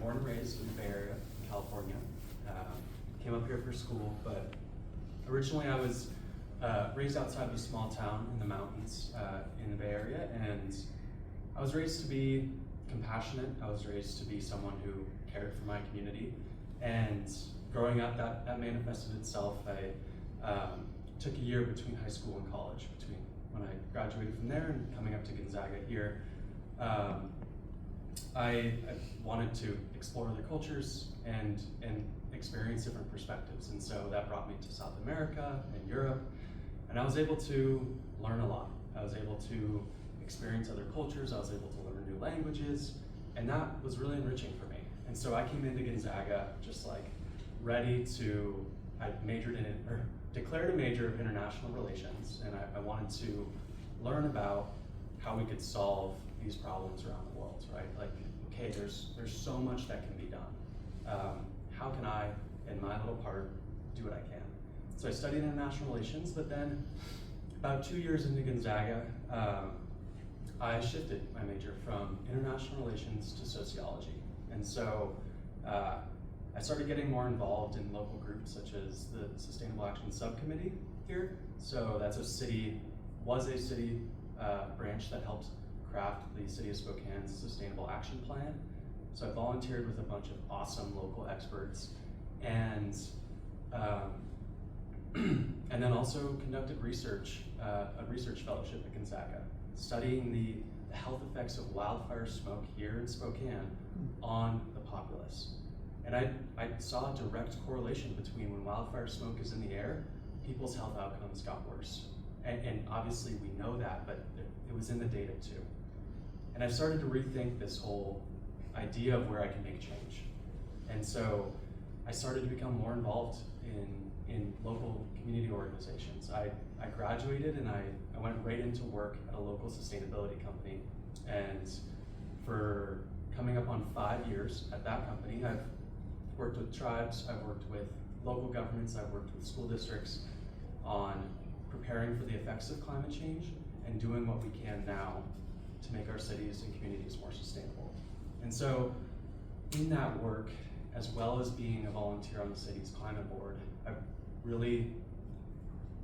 born and raised in the Bay Area, California. Came up here for school, but originally I was raised outside of a small town in the mountains in the Bay Area, and I was raised to be compassionate. I was raised to be someone who cared for my community, and growing up, that manifested itself. I took a year between high school and college, between when I graduated from there and coming up to Gonzaga here. I wanted to explore other cultures and experience different perspectives, and so that brought me to South America and Europe, and I was able to learn a lot. I was able to experience other cultures, I was able to learn new languages, and that was really enriching for me. And so I came into Gonzaga just like ready to, I majored in, or declared a major of international relations, and I wanted to learn about how we could solve these problems around the world, right? Like, okay, there's so much that can be done. How can I, in my little part, do what I can? So I studied international relations, but then about 2 years into Gonzaga, I shifted my major from international relations to sociology. And so I started getting more involved in local groups such as the Sustainable Action Subcommittee here. So that's a city branch that helped craft the City of Spokane's Sustainable Action Plan. So I volunteered with a bunch of awesome local experts, and and then also conducted research, a research fellowship at Gonzaga, studying the health effects of wildfire smoke here in Spokane on the populace. And I saw a direct correlation between when wildfire smoke is in the air, people's health outcomes got worse. And obviously we know that, but it was in the data too. And I started to rethink this whole idea of where I can make change. And so I started to become more involved in local community organizations. I graduated and I went right into work at a local sustainability company. And for coming up on 5 years at that company, I've worked with tribes, I've worked with local governments, I've worked with school districts on preparing for the effects of climate change and doing what we can now to make our cities and communities more sustainable. And so in that work, as well as being a volunteer on the city's climate board, I've really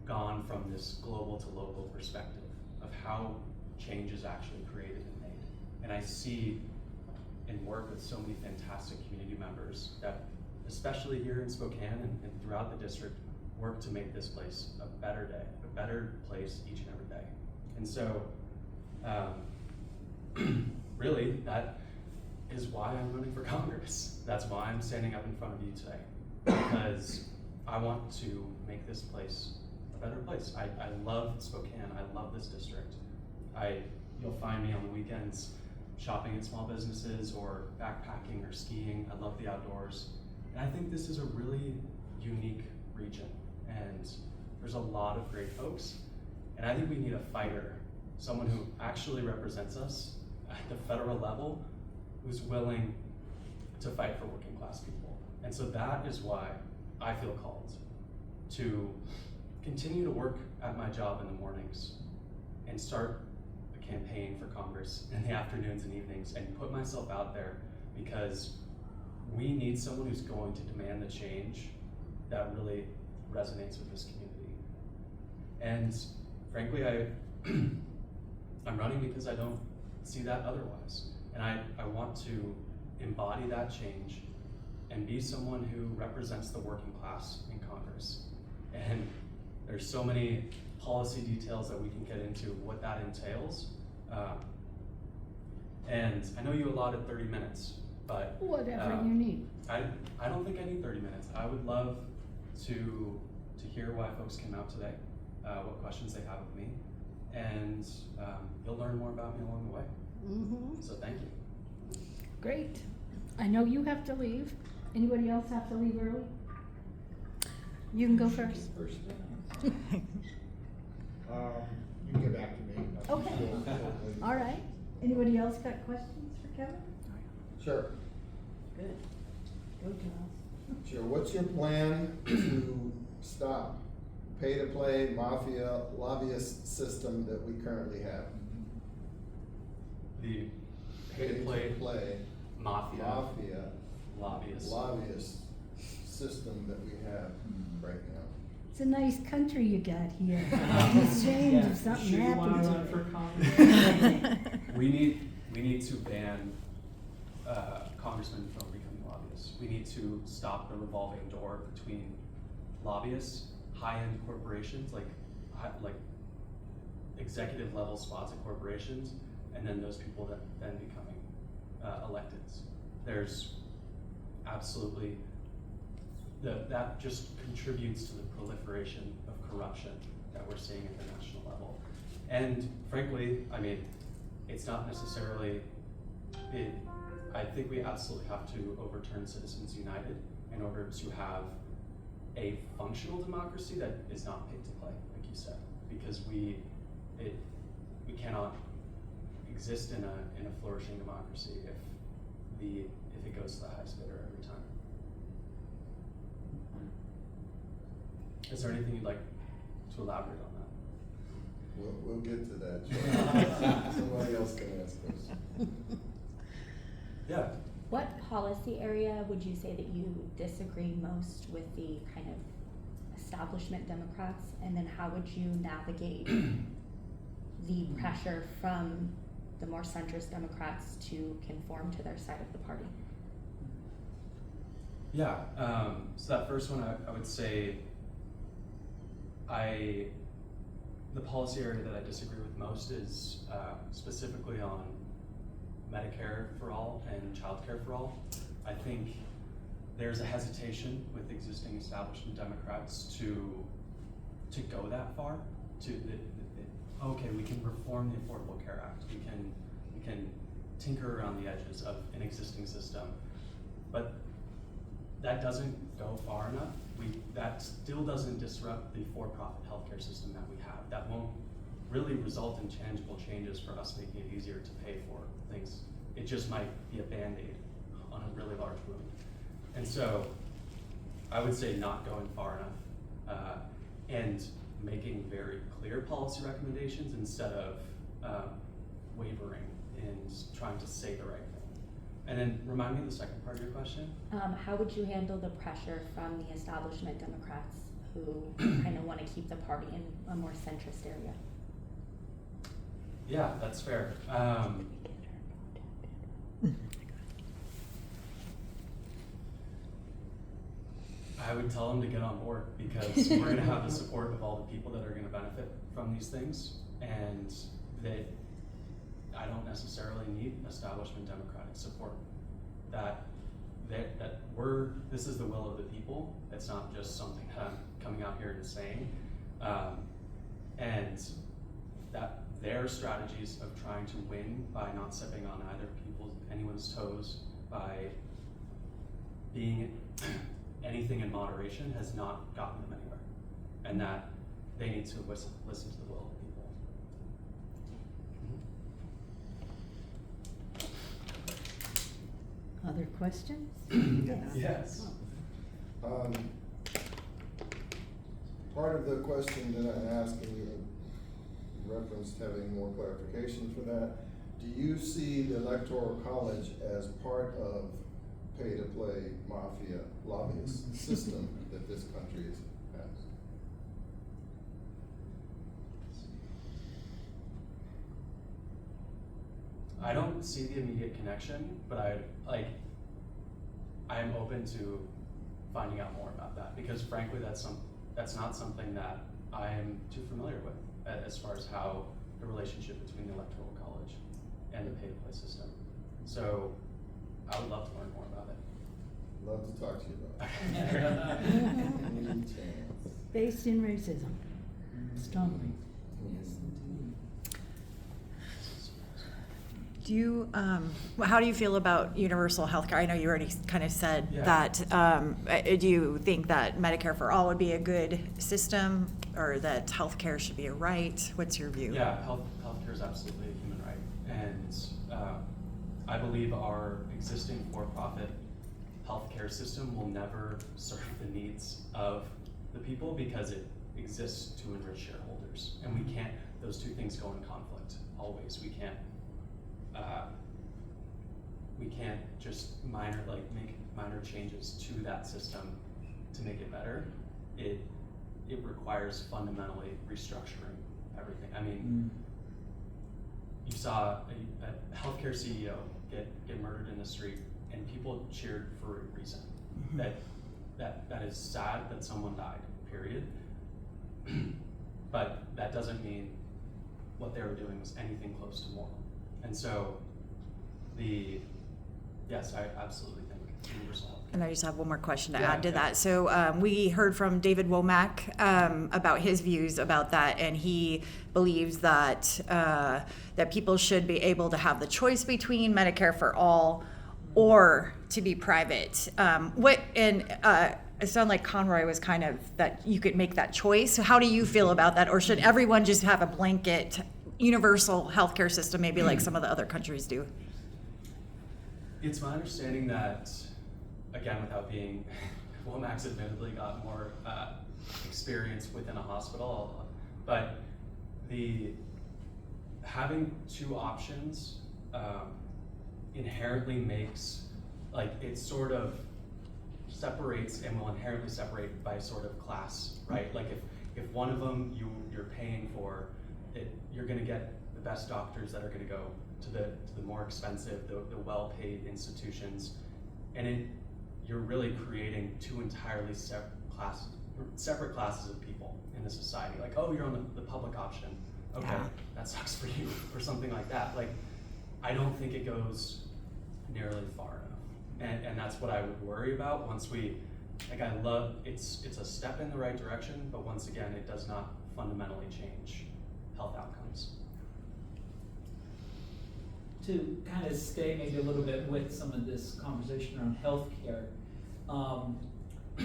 gone from this global to local perspective of how change is actually created and made. And I see and work with so many fantastic community members that, especially here in Spokane and throughout the district, work to make this place a better day, a better place each and every day. And so, really, that is why I'm running for Congress. That's why I'm standing up in front of you today, because I want to make this place a better place. I love Spokane, I love this district. You'll find me on the weekends shopping at small businesses or backpacking or skiing. I love the outdoors. And I think this is a really unique region, and there's a lot of great folks. And I think we need a fighter, someone who actually represents us at the federal level, who's willing to fight for working class people. And so that is why I feel called to continue to work at my job in the mornings and start a campaign for Congress in the afternoons and evenings and put myself out there, because we need someone who's going to demand the change that really resonates with this community. And frankly, I'm running because I don't see that otherwise. And I want to embody that change and be someone who represents the working class in Congress. And there's so many policy details that we can get into what that entails. And I know you allotted 30 minutes, but whatever you need. I don't think I need 30 minutes. I would love to hear why folks came out today, what questions they have of me, and you'll learn more about me along the way. Mm-hmm. So thank you. Great. I know you have to leave. Anybody else have to leave early? You can go first. You can get back to me. Okay. All right. Anybody else got questions for Kevin? Sure. Good. Go, Charles. Sure. What's your plan to stop pay-to-play mafia lobbyist system that we currently have? The pay-to-play mafia. lobbyist system that we have right now. It's a nice country you got here. I'm ashamed if something Sure you wanna happened run to for it. Congress? We need to ban congressmen from becoming lobbyists. We need to stop the revolving door between lobbyists, high-end corporations, like executive level spots at corporations, and then those people that then becoming electeds. There's absolutely, that just contributes to the proliferation of corruption that we're seeing at the national level. And frankly, I mean, it's not necessarily, I think we absolutely have to overturn Citizens United in order to have a functional democracy that is not paid to play, like you said, because we cannot exist in a flourishing democracy if it goes to the highest bidder every time. Is there anything you'd like to elaborate on that? We'll get to that, Joe. Somebody else can ask us. Yeah. What policy area would you say that you disagree most with the kind of establishment Democrats? And then how would you navigate the pressure from the more centrist Democrats to conform to their side of the party? Yeah, so that first one, I would say, the policy area that I disagree with most is specifically on Medicare for all and childcare for all. I think there's a hesitation with existing establishment Democrats to go that far. Okay, we can reform the Affordable Care Act. We can tinker around the edges of an existing system, but that doesn't go far enough. That still doesn't disrupt the for-profit healthcare system that we have. That won't really result in tangible changes for us making it easier to pay for things. It just might be a Band-Aid on a really large wound. And so I would say not going far enough and making very clear policy recommendations instead of wavering and trying to say the right thing. And then remind me of the second part of your question. How would you handle the pressure from the establishment Democrats who kind of want to keep the party in a more centrist area? Yeah, that's fair. I would tell them to get on board because we're going to have the support of all the people that are going to benefit from these things, and that I don't necessarily need establishment Democratic support. This is the will of the people. It's not just something that I'm coming out here and saying. And that their strategies of trying to win by not stepping on anyone's toes, by being anything in moderation, has not gotten them anywhere. And that they need to listen to the will of the people. Other questions? Yes. Part of the question that I asked, and you referenced having more clarification for that, do you see the Electoral College as part of pay-to-play mafia lobbyist system that this country has? I don't see the immediate connection, but I am open to finding out more about that, because frankly that's not something that I am too familiar with as far as how the relationship between the Electoral College and the pay-to-play system. So I would love to learn more about it. Love to talk to you about it. Any chance. Based in racism, strongly. Do you, how do you feel about universal health care? I know you already kind of said Yeah. that. Do you think that Medicare for all would be a good system, or that healthcare should be a right? What's your view? Yeah, healthcare is absolutely a human right, and I believe our existing for-profit healthcare system will never serve the needs of the people because it exists to enrich shareholders, and we can't. Those two things go in conflict always. We can't we can't just make minor changes to that system to make it better. It requires fundamentally restructuring everything. I mean, you saw a healthcare CEO get murdered in the street, and people cheered for a reason. That is sad that someone died, period. But that doesn't mean what they were doing was anything close to moral. And so yes, I absolutely think universal health. And I just have one more question to Yeah, add to yeah. that. So we heard from David Womack about his views about that, and he believes that that people should be able to have the choice between Medicare for all or to be private. It sounded like Conroy was kind of that you could make that choice. So how do you feel about that? Or should everyone just have a blanket universal healthcare system, maybe like some of the other countries do? It's my understanding that, again, without being, Womack's admittedly got more experience within a hospital, but having two options inherently makes, it sort of separates and will inherently separate by sort of class, right? Like if one of them you're paying for, you're gonna get the best doctors that are gonna go to the more expensive, the well-paid institutions, and you're really creating two entirely separate classes of people in the society. Like, oh, you're on the public option. Okay, Yeah. that sucks for you, or something like that. Like, I don't think it goes nearly far enough, and that's what I would worry about once it's a step in the right direction, but once again, it does not fundamentally change health outcomes. To kind of stay maybe a little bit with some of this conversation around healthcare,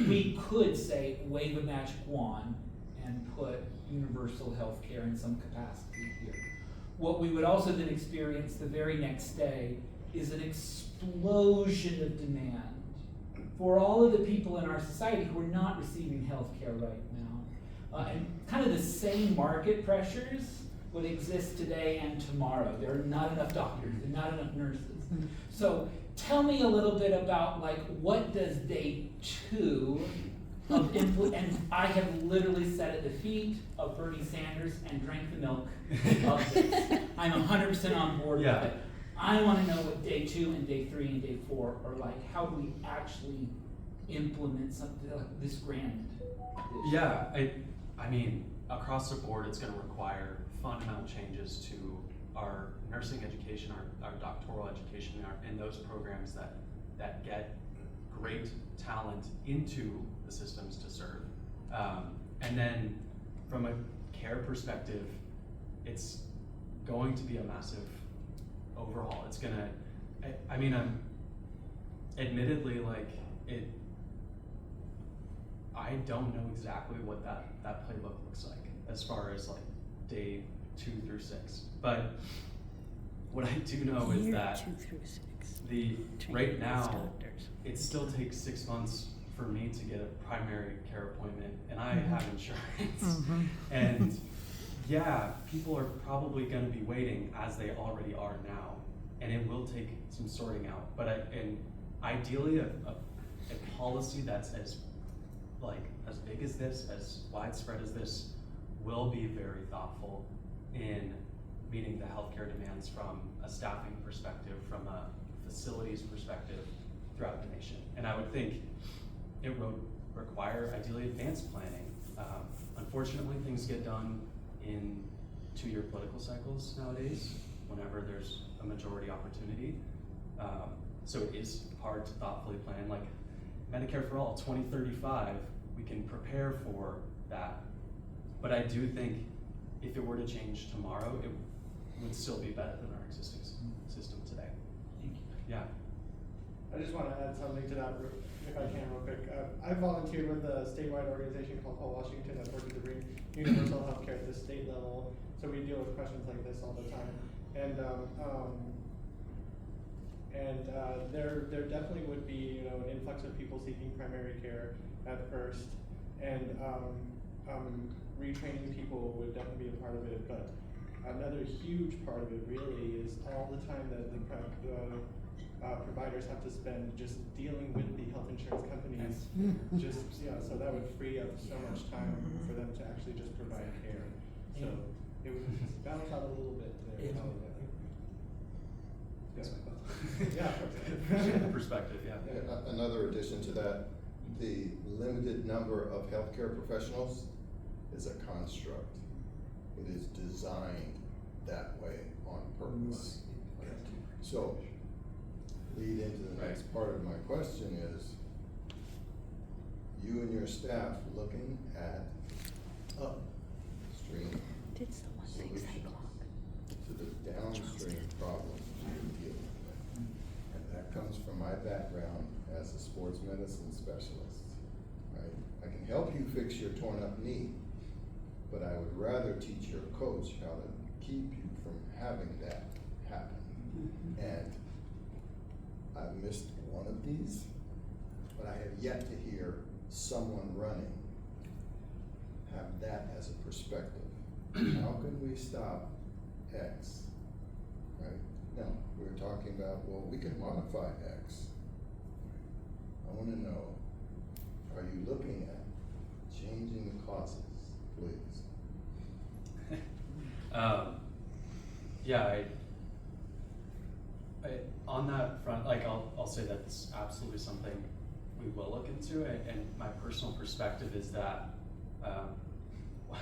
we could say wave a magic wand and put universal healthcare in some capacity here. What we would also then experience the very next day is an explosion of demand for all of the people in our society who are not receiving healthcare right now. And kind of the same market pressures would exist today and tomorrow. There are not enough doctors, there are not enough nurses. So tell me a little bit about what does day 2 of and I have literally sat at the feet of Bernie Sanders and drank the milk of this. I'm 100% on board with it. I want to know what day 2 and day 3 and day 4 are like. How do we actually implement something like this grand vision? Yeah, I mean, across the board, it's going to require fundamental changes to our nursing education, our doctoral education, and those programs that get great talent into the systems to serve. And then from a care perspective, it's going to be a massive overhaul. It's gonna, I'm admittedly I don't know exactly what that playbook looks like as far as day 2 through 6. But what I do know is that 2 through 6. right now, it still takes 6 months for me to get a primary care appointment, and I have insurance. And yeah, people are probably going to be waiting, as they already are now, and it will take some sorting out. But ideally, a policy that's as big as this, as widespread as this, will be very thoughtful in meeting the healthcare demands from a staffing perspective, from a facilities perspective throughout the nation. And I would think it would require ideally advanced planning. Unfortunately, things get done in 2-year political cycles nowadays, whenever there's a majority opportunity. So it is hard to thoughtfully plan. Like Medicare for All, 2035, we can prepare for that. But I do think if it were to change tomorrow, it would still be better than our existing system today. Thank you. Yeah. I just want to add something to that, if I can, real quick. I volunteered with a statewide organization called Whole Washington that's working to bring universal health care at the state level. So we deal with questions like this all the time. And there definitely would be, an influx of people seeking primary care at first, and retraining people would definitely be a part of it. But another huge part of it really is all the time that the providers have to spend just dealing with the health insurance companies. Just, so that would free up so much time for them to actually just provide care. So it would just balance out a little bit there. Yeah. Yes, Appreciate the perspective, yeah. Another addition to that, the limited number of healthcare professionals is a construct. It is designed that way on purpose. So, lead into the next part of my question is, you and your staff looking at upstream Did someone fix that solutions clock? to the downstream problems you're dealing with. And that comes from my background as a sports medicine specialist, right? I can help you fix your torn up knee, but I would rather teach your coach how to keep you from having that happen. And I've missed one of these, but I have yet to hear someone running have that as a perspective. How can we stop X? Right? No, we're talking about, well, we can modify X. I want to know, are you looking at changing the causes, please? Yeah, on that front, like I'll say that's absolutely something we will look into, and my personal perspective is that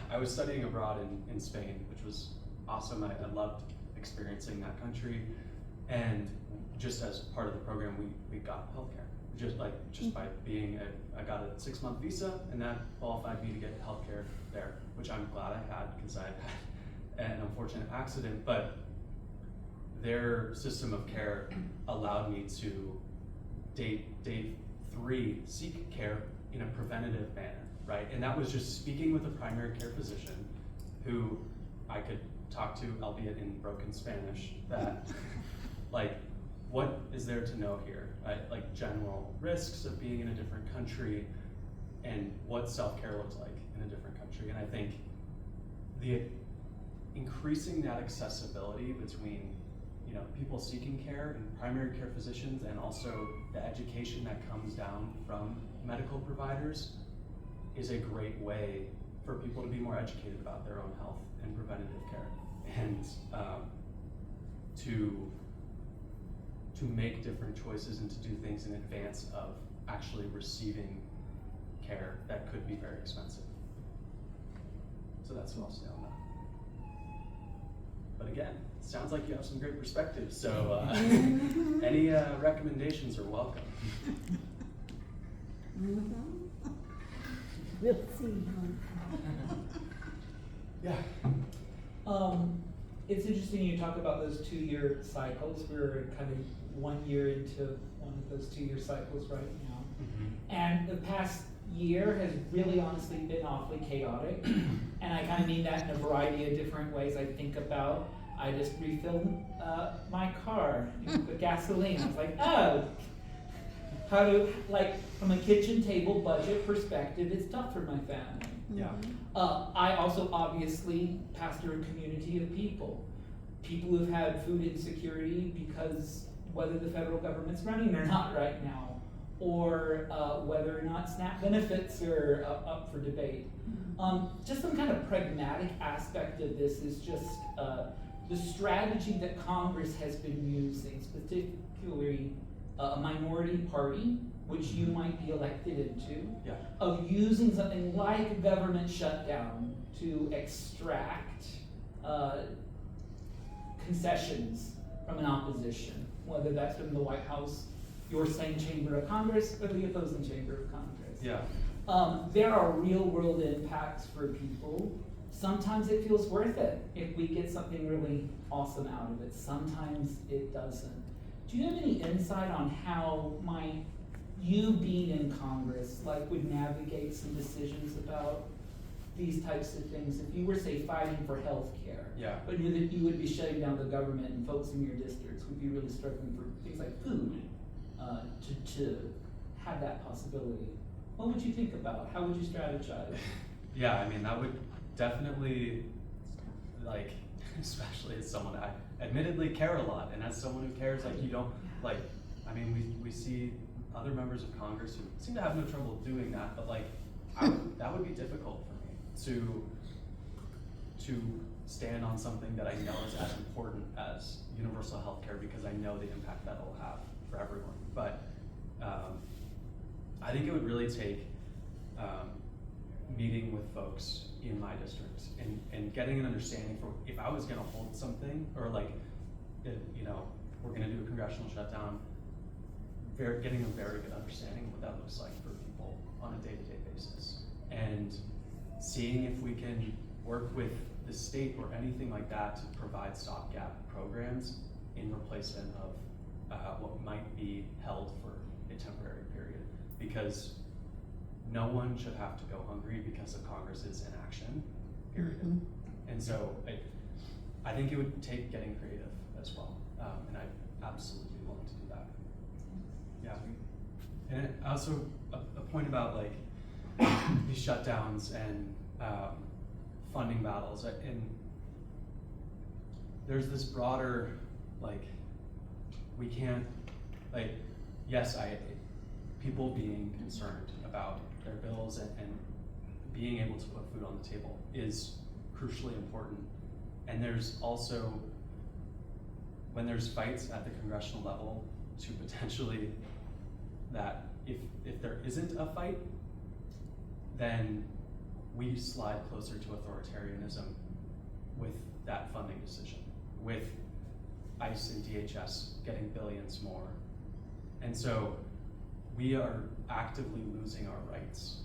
I was studying abroad in Spain, which was awesome. I loved experiencing that country, and just as part of the program, we got healthcare. Just by being I got a 6-month visa, and that qualified me to get healthcare there, which I'm glad I had because I had an unfortunate accident. But their system of care allowed me to day 3 seek care in a preventative manner, right? And that was just speaking with a primary care physician who I could talk to, albeit in broken Spanish, that like, what is there to know here? Right? Like general risks of being in a different country and what self-care looks like in a different country. And I think the increasing that accessibility between people seeking care and primary care physicians, and also the education that comes down from medical providers, is a great way for people to be more educated about their own health and preventative care, and to make different choices and to do things in advance of actually receiving care that could be very expensive. So that's what I'll say on that. But again, it sounds like you have some great perspectives, so any recommendations are welcome. We'll see. Yeah. It's interesting you talk about those 2-year cycles. We're kind of 1 year into one of those 2-year cycles right now. And the past year has really honestly been awfully chaotic. And I kind of mean that in a variety of different ways. I think about, I just refilled my car with gasoline. I was like, oh, how do, like, from a kitchen table budget perspective, it's tough for my family. Yeah. I also obviously pastor a community of people who've had food insecurity because whether the federal government's running or not right now, or whether or not SNAP benefits are up for debate. Just some kind of pragmatic aspect of this is just the strategy that Congress has been using, particularly a minority party, which you might be elected into, Yeah. of using something like a government shutdown to extract concessions from an opposition, whether that's from the White House, your same chamber of Congress, or the opposing chamber of Congress. Yeah. There are real world impacts for people. Sometimes it feels worth it if we get something really awesome out of it. Sometimes it doesn't. Do you have any insight on how you being in Congress would navigate some decisions about these types of things? If you were, say, fighting for health care, Yeah. but knew that you would be shutting down the government and folks in your districts would be really struggling for things like food, to have that possibility. What would you think about? How would you strategize? Yeah, I mean, that would definitely, especially as someone I admittedly care a lot, and as someone who cares, you don't, I mean, we see other members of Congress who seem to have no trouble doing that, but like, that would be difficult for me to stand on something that I know is as important as universal health care, because I know the impact that it'll have for everyone. But I think it would really take meeting with folks in my district and getting an understanding for if I was gonna hold something, or like, you know, we're gonna do a congressional shutdown, getting a very good understanding of what that looks like for people on a day-to-day basis. And seeing if we can work with the state or anything like that to provide stopgap programs in replacement of what might be held for a temporary period. Because no one should have to go hungry because of Congress's inaction, period. And so I think it would take getting creative as well. And I'm absolutely willing to do that. Yeah. And also a point about like these shutdowns and funding battles, and there's this broader, like, we can't, like, yes, people being concerned about their bills and being able to put food on the table is crucially important. And there's also, when there's fights at the congressional level to potentially, that if there isn't a fight, then we slide closer to authoritarianism with that funding decision, with ICE and DHS getting billions more. And so we are actively losing our rights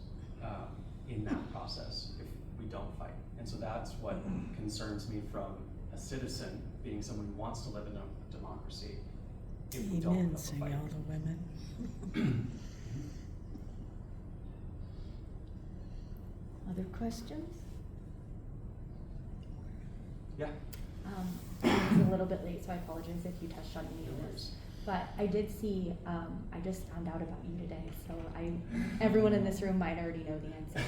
in that process if we don't fight. And so that's what concerns me from a citizen, being someone who wants to live in a democracy, if we don't Amen, have a say fight. all the women. Other questions? Yeah. I was a little bit late, so I apologize if you touched on any No of worries. this. But I did see, I just found out about you today, so everyone in this room might already know the answer.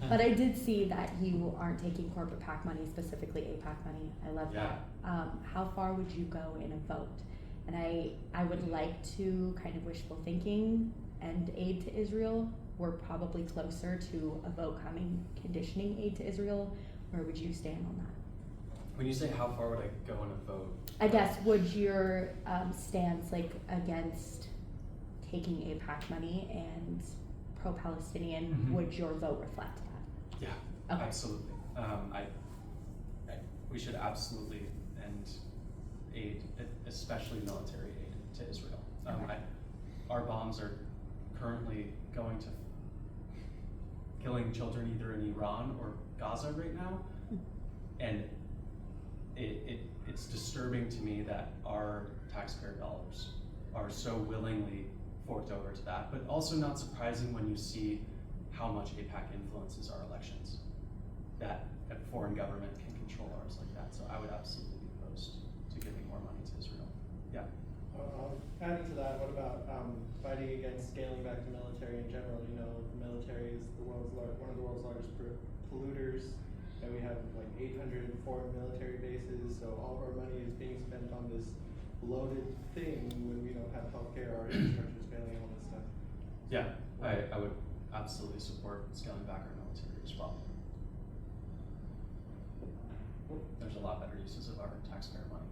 But I did see that you aren't taking corporate PAC money, specifically APAC money. I love Yeah. that. How far would you go in a vote? And I would like to kind of wishful thinking and aid to Israel. We're probably closer to a vote coming conditioning aid to Israel. Where would you stand on that? When you say how far would I go in a vote? I guess, would your stance like against taking APAC money and pro-Palestinian, Mhm. would your vote reflect that? Yeah, Okay. absolutely. We should absolutely end aid, especially military aid, to Israel. Okay. Our bombs are currently going to killing children either in Iran or Gaza right now, and it's disturbing to me that our taxpayer dollars are so willingly forked over to that, but also not surprising when you see how much AIPAC influences our elections, that a foreign government can control ours like that. So I would absolutely be opposed to giving more money to Israel. Yeah. Adding to that, what about fighting against scaling back the military in general? You know, the military is one of the world's largest polluters, and we have like 800 foreign military bases. So all of our money is being spent on this bloated thing when we don't have healthcare, our infrastructure is failing, all this stuff. Yeah, I would absolutely support scaling back our military as well. There's a lot better uses of our taxpayer money.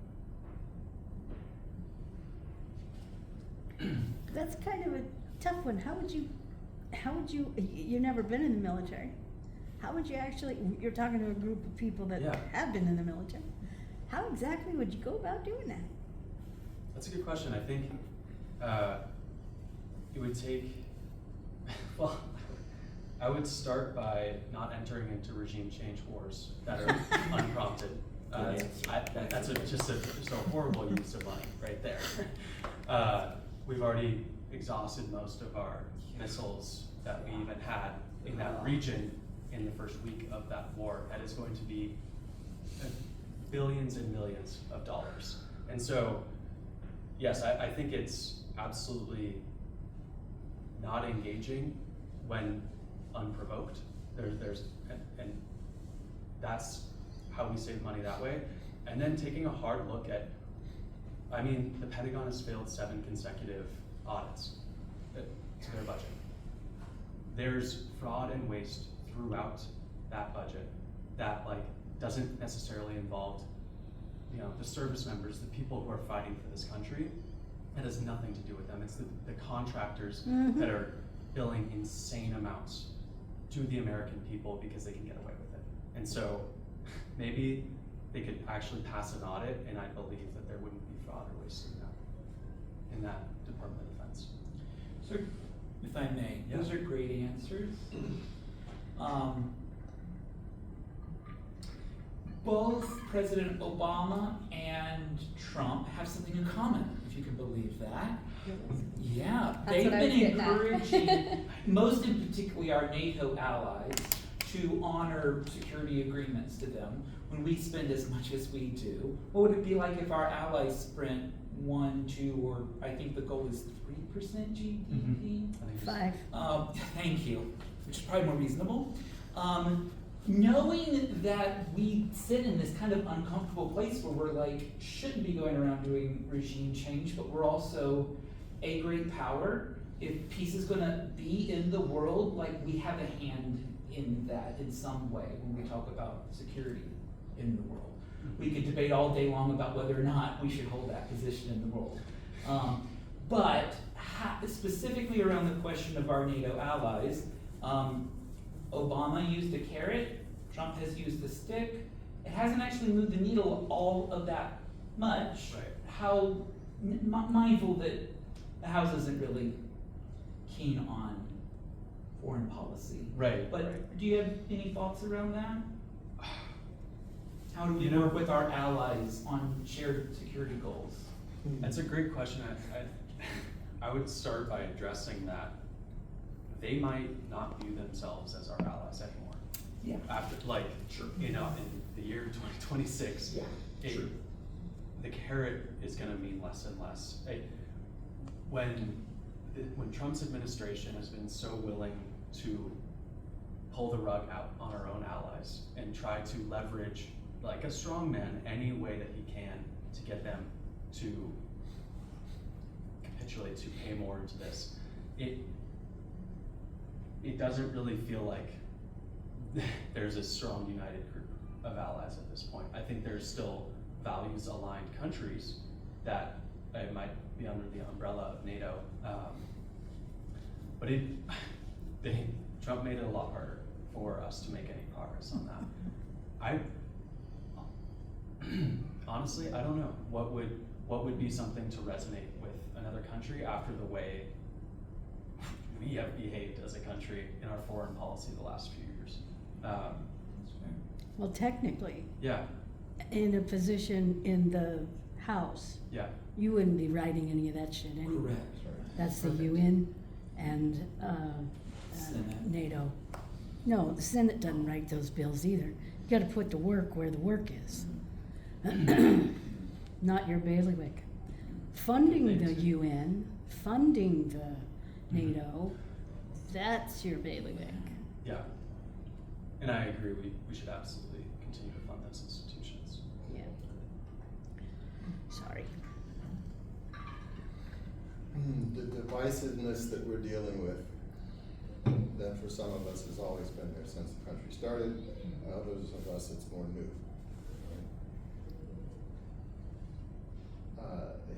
That's kind of a tough one. How would you, you've never been in the military. How would you actually, you're talking to a group of people that Yeah. have been in the military. How exactly would you go about doing that? That's a good question. I think it would take, well, I would start by not entering into regime change wars that are unprompted. That's just a horrible use of money right there. We've already exhausted most of our missiles that we even had in that region in the first week of that war. That is going to be billions and millions of dollars. And so, yes, I think it's absolutely not engaging when unprovoked. And that's how we save money that way. And then taking a hard look at, I mean, the Pentagon has failed 7 consecutive audits to their budget. There's fraud and waste throughout that budget that like doesn't necessarily involve, you know, the service members, the people who are fighting for this country. It has nothing to do with them. It's the contractors that are billing insane amounts to the American people because they can get away with it. And so maybe they could actually pass an audit, and I believe that there wouldn't be fraud or waste in that Department of Defense. So, if I may, Yeah. those are great answers. Both President Obama and Trump have something in common, if you can believe that. Yeah, That's they've what I was been getting at. encouraging, most in particularly our NATO allies, to honor security agreements to them when we spend as much as we do. What would it be like if our allies spent 1, 2, or I think the goal is 3% GDP? I think it's- 5. Thank you, which is probably more reasonable. Knowing that we sit in this kind of uncomfortable place where we're like, shouldn't be going around doing regime change, but we're also a great power. If peace is gonna be in the world, like we have a hand in that in some way when we talk about security in the world. We could debate all day long about whether or not we should hold that position in the world. But specifically around the question of our NATO allies, Obama used a carrot, Trump has used a stick. It hasn't actually moved the needle all of that much. Right. How mindful that the House isn't really keen on foreign policy. Right. But do you have any thoughts around that? How do we You know- work with our allies on shared security goals? That's a great question. I would start by addressing that they might not view themselves as our allies anymore. Yeah. After, like, you know, in the year 2026, Yeah, sure. the carrot is gonna mean less and less. When Trump's administration has been so willing to pull the rug out on our own allies and try to leverage, like a strong man, any way that he can to get them to capitulate, to pay more into this, it doesn't really feel like there's a strong united group of allies at this point. I think there's still values aligned countries that might be under the umbrella of NATO, but Trump made it a lot harder for us to make any progress on that. Honestly, I don't know what would be something to resonate with another country after the way we have behaved as a country in our foreign policy the last few years. Well, technically, Yeah, in a position in the House, yeah, you wouldn't be writing any of that shit anyway. Correct. That's the Perfect. UN and Senate. NATO. No, the Senate doesn't write those bills either. You gotta put the work where the work is. Not your bailiwick. Funding the Thanks. UN, funding the NATO, that's your bailiwick. yeah. And I agree, we should absolutely continue to fund those institutions. Yeah. Sorry. The divisiveness that we're dealing with, that for some of us has always been there since the country started, others of us it's more new.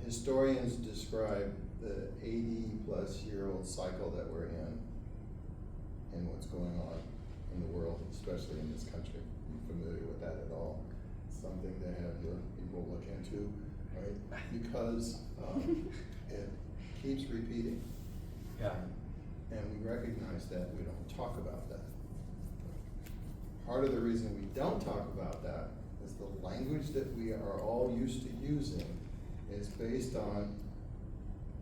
Historians describe the 80-plus-year-old cycle that we're in and what's going on in the world, especially in this country. Are you familiar with that at all? Something to have your people look into, right? Because it keeps repeating. Yeah. And we recognize that, we don't talk about that. Part of the reason we don't talk about that is the language that we are all used to using is based on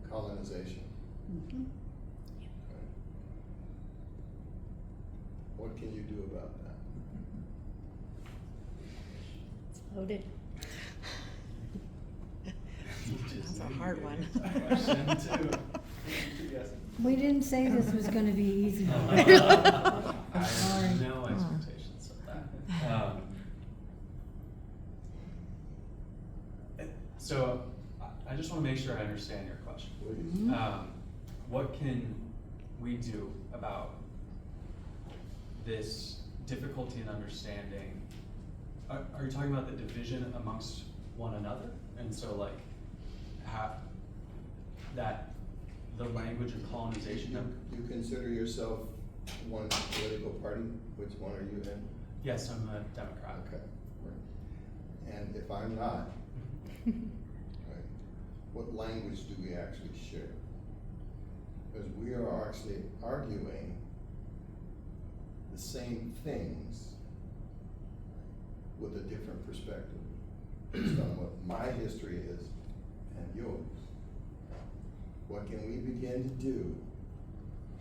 colonization. Mhm. Okay. What can you do about that? It's loaded. That's a hard one. Question too. Yes. We didn't say this was gonna be easy. I Sorry. have no expectations of that. So I just want to make sure I understand your question. Please. Mhm. what can we do about this difficulty in understanding? Are you talking about the division amongst one another? And so like, that the language of colonization. You consider yourself one political party? Which one are you in? Yes, I'm a Democrat. Okay. Right. And if I'm not, right, what language do we actually share? Because we are actually arguing the same things with a different perspective based on what my history is and yours. What can we begin to do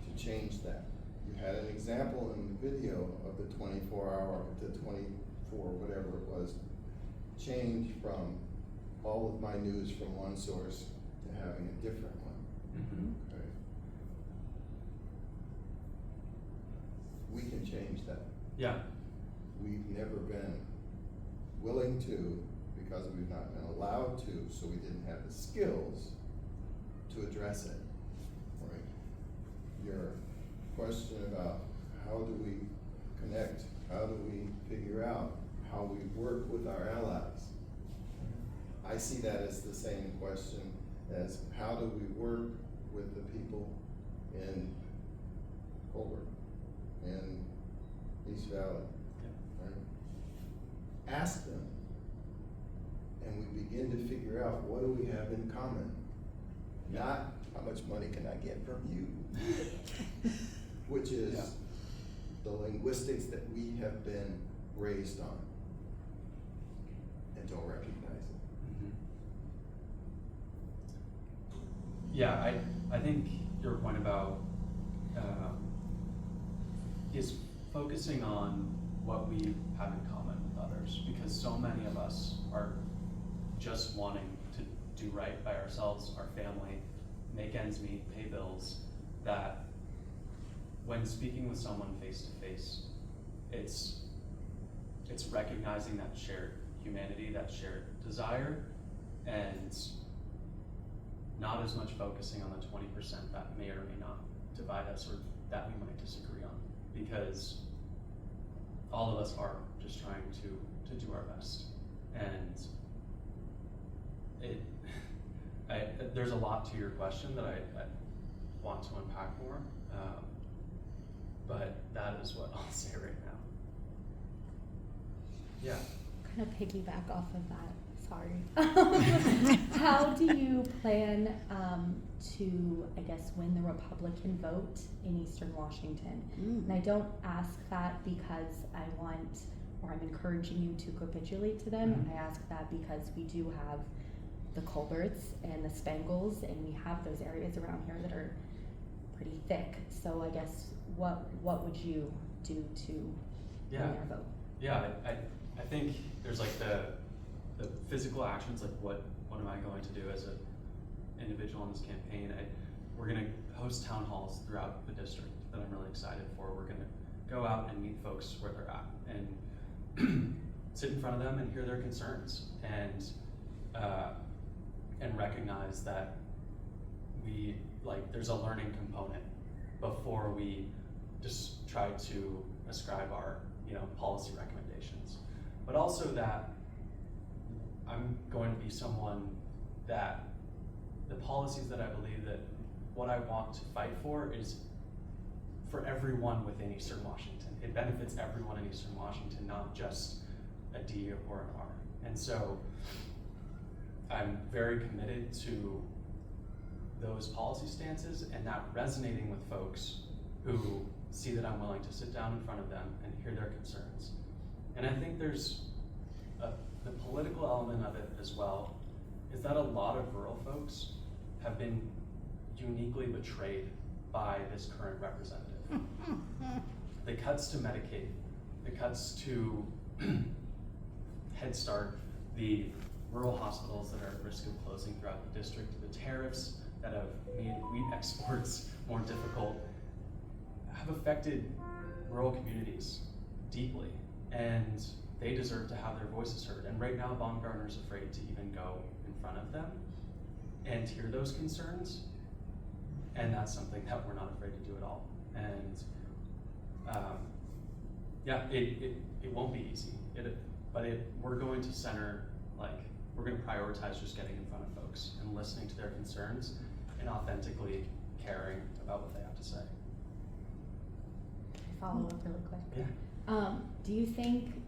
to change that? You had an example in the video of the 24-hour, the 24, whatever it was, change from all of my news from one source to having a different one. Mm-hmm. Okay. We can change that. Yeah. We've never been willing to, because we've not been allowed to, so we didn't have the skills to address it. Right? Your question about how do we connect, how do we figure out how we work with our allies? I see that as the same question as how do we work with the people in Colbert, in East Valley, right? Ask them, and we begin to figure out what do we have in common. Not how much money can I get from you, which is the linguistics that we have been raised on and don't recognize it. Mm-hmm. Yeah, I think your point about is focusing on what we have in common with others, because so many of us are just wanting to do right by ourselves, our family, make ends meet, pay bills, that when speaking with someone face to face, it's recognizing that shared humanity, that shared desire, and not as much focusing on the 20% that may or may not divide us or that we might disagree on, because all of us are just trying to do our best. And there's a lot to your question that I want to unpack more, but that is what I'll say right now. Yeah. Kind of piggyback off of that, sorry. How do you plan to, I guess, win the Republican vote in Eastern Washington? And I don't ask that because I want, or I'm encouraging you to capitulate to them. Mm-hmm. I ask that because we do have the Colberts and the Spangles, and we have those areas around here that are pretty thick. So I guess what would you do to win their vote? Yeah, I think there's like the physical actions, like what am I going to do as an individual in this campaign? We're gonna host town halls throughout the district that I'm really excited for. We're gonna go out and meet folks where they're at and sit in front of them and hear their concerns and recognize that there's a learning component before we just try to ascribe our policy recommendations, but also that I'm going to be someone that the policies that I believe that what I want to fight for is for everyone within Eastern Washington. It benefits everyone in Eastern Washington, not just a D or an R. And so I'm very committed to those policy stances and that resonating with folks who see that I'm willing to sit down in front of them and hear their concerns. And I think there's the political element of it as well, is that a lot of rural folks have been uniquely betrayed by this current representative. The cuts to Medicaid, the cuts to Head Start, the rural hospitals that are at risk of closing throughout the district, the tariffs that have made wheat exports more difficult, have affected rural communities deeply, and they deserve to have their voices heard. And right now, Baumgartner's afraid to even go in front of them and hear those concerns. And that's something that we're not afraid to do at all. And yeah, it won't be easy. We're going to center, we're going to prioritize just getting in front of folks and listening to their concerns and authentically caring about what they have to say. Follow up really quick. Yeah. Do you think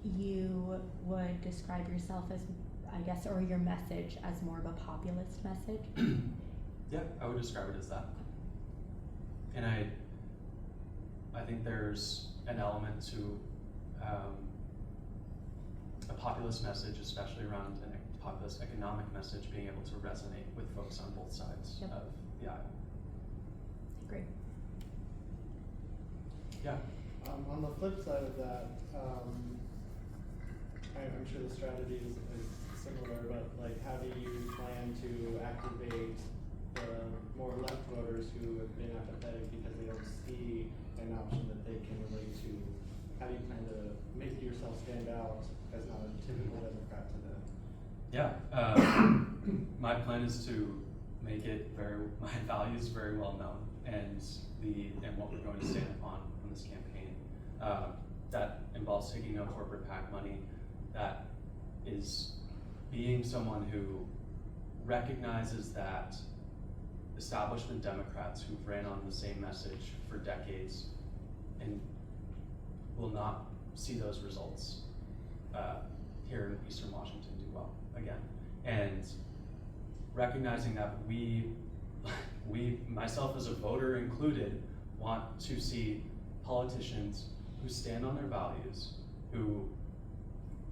you would describe yourself as, I guess, or your message as more of a populist message? Yeah, I would describe it as that. And I think there's an element to a populist message, especially around a populist economic message, being able to resonate with folks on both sides Yep. of the aisle. Great. Yeah. On the flip side of that, I'm sure the strategy is similar, but how do you plan to activate the more left voters who have been apathetic because they don't see an option that they can relate to? How do you plan to make yourself stand out as not a typical Democrat to them? Yeah. My plan is to make my values very well known, and what we're going to stand upon on this campaign. That involves taking no corporate PAC money. That is being someone who recognizes that establishment Democrats who've ran on the same message for decades and will not see those results here in Eastern Washington do well again. And recognizing that we, myself as a voter included, want to see politicians who stand on their values, who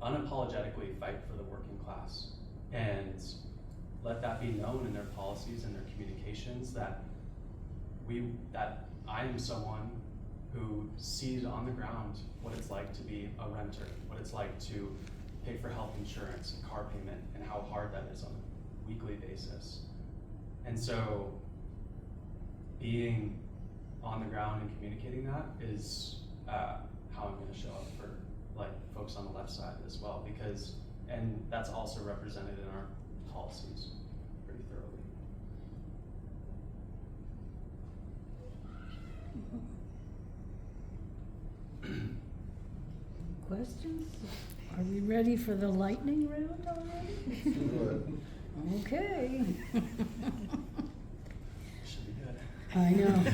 unapologetically fight for the working class, and let that be known in their policies and their communications that I am someone who sees on the ground what it's like to be a renter, what it's like to pay for health insurance and car payment, and how hard that is on a weekly basis. And so being on the ground and communicating that is how I'm going to show up for folks on the left side as well, and that's also represented in our policies pretty thoroughly. Questions? Are we ready for the lightning round already? Good. Okay. Should be good. I know.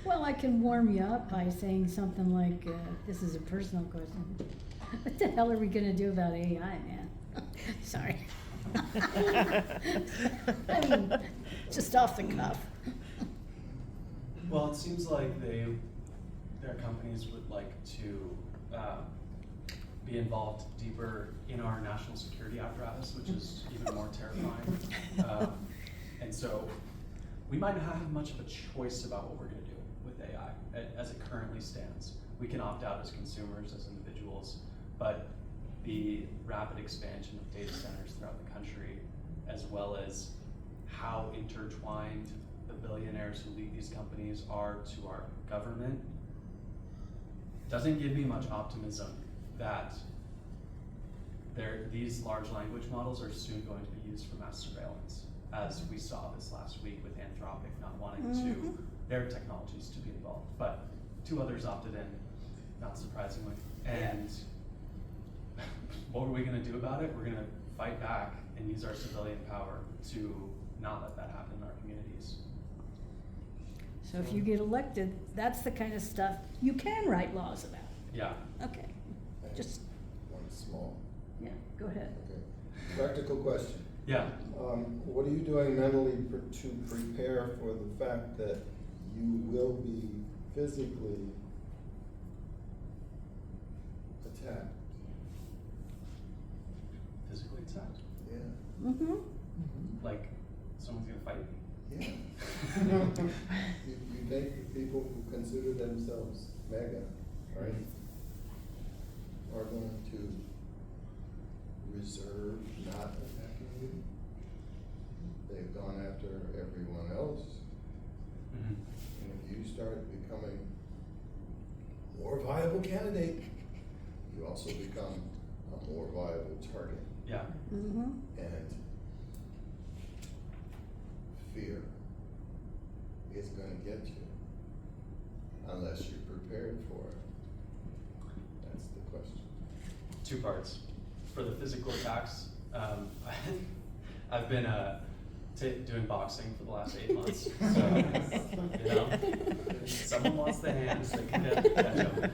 Well, I can warm you up by saying something like, this is a personal question. What the hell are we gonna do about AI, man? Sorry. I mean, just off the cuff. Well, it seems like their companies would like to be involved deeper in our national security apparatus, which is even more terrifying. And so we might not have much of a choice about what we're going to do with AI as it currently stands. We can opt out as consumers, as individuals, but the rapid expansion of data centers throughout the country, as well as how intertwined the billionaires who lead these companies are to our government, doesn't give me much optimism that these large language models are soon going to be used for mass surveillance, as we saw this last week with Anthropic not wanting their technologies to be involved. But 2 others opted in, not surprisingly. And what are we going to do about it? We're going to fight back and use our civilian power to not let that happen in our communities. So if you get elected, that's the kind of stuff you can write laws about. Yeah. Okay, just, One small. yeah, go ahead. Okay. Practical question. Yeah. What are you doing mentally to prepare for the fact that you will be physically attacked? Physically attacked. Yeah. Mm-hmm. Like someone's going to fight me. Yeah. you think the people who consider themselves mega, right, are going to reserve not attacking you? They've gone after everyone else. Mm-hmm. And if you start becoming a more viable candidate, you also become a more viable target. Yeah. Mm-hmm. And fear it's gonna get you, unless you're prepared for it. That's the question. Two parts. For the physical tax, I've been doing boxing for the last 8 months. So, you know, if someone wants the hands, they can catch them.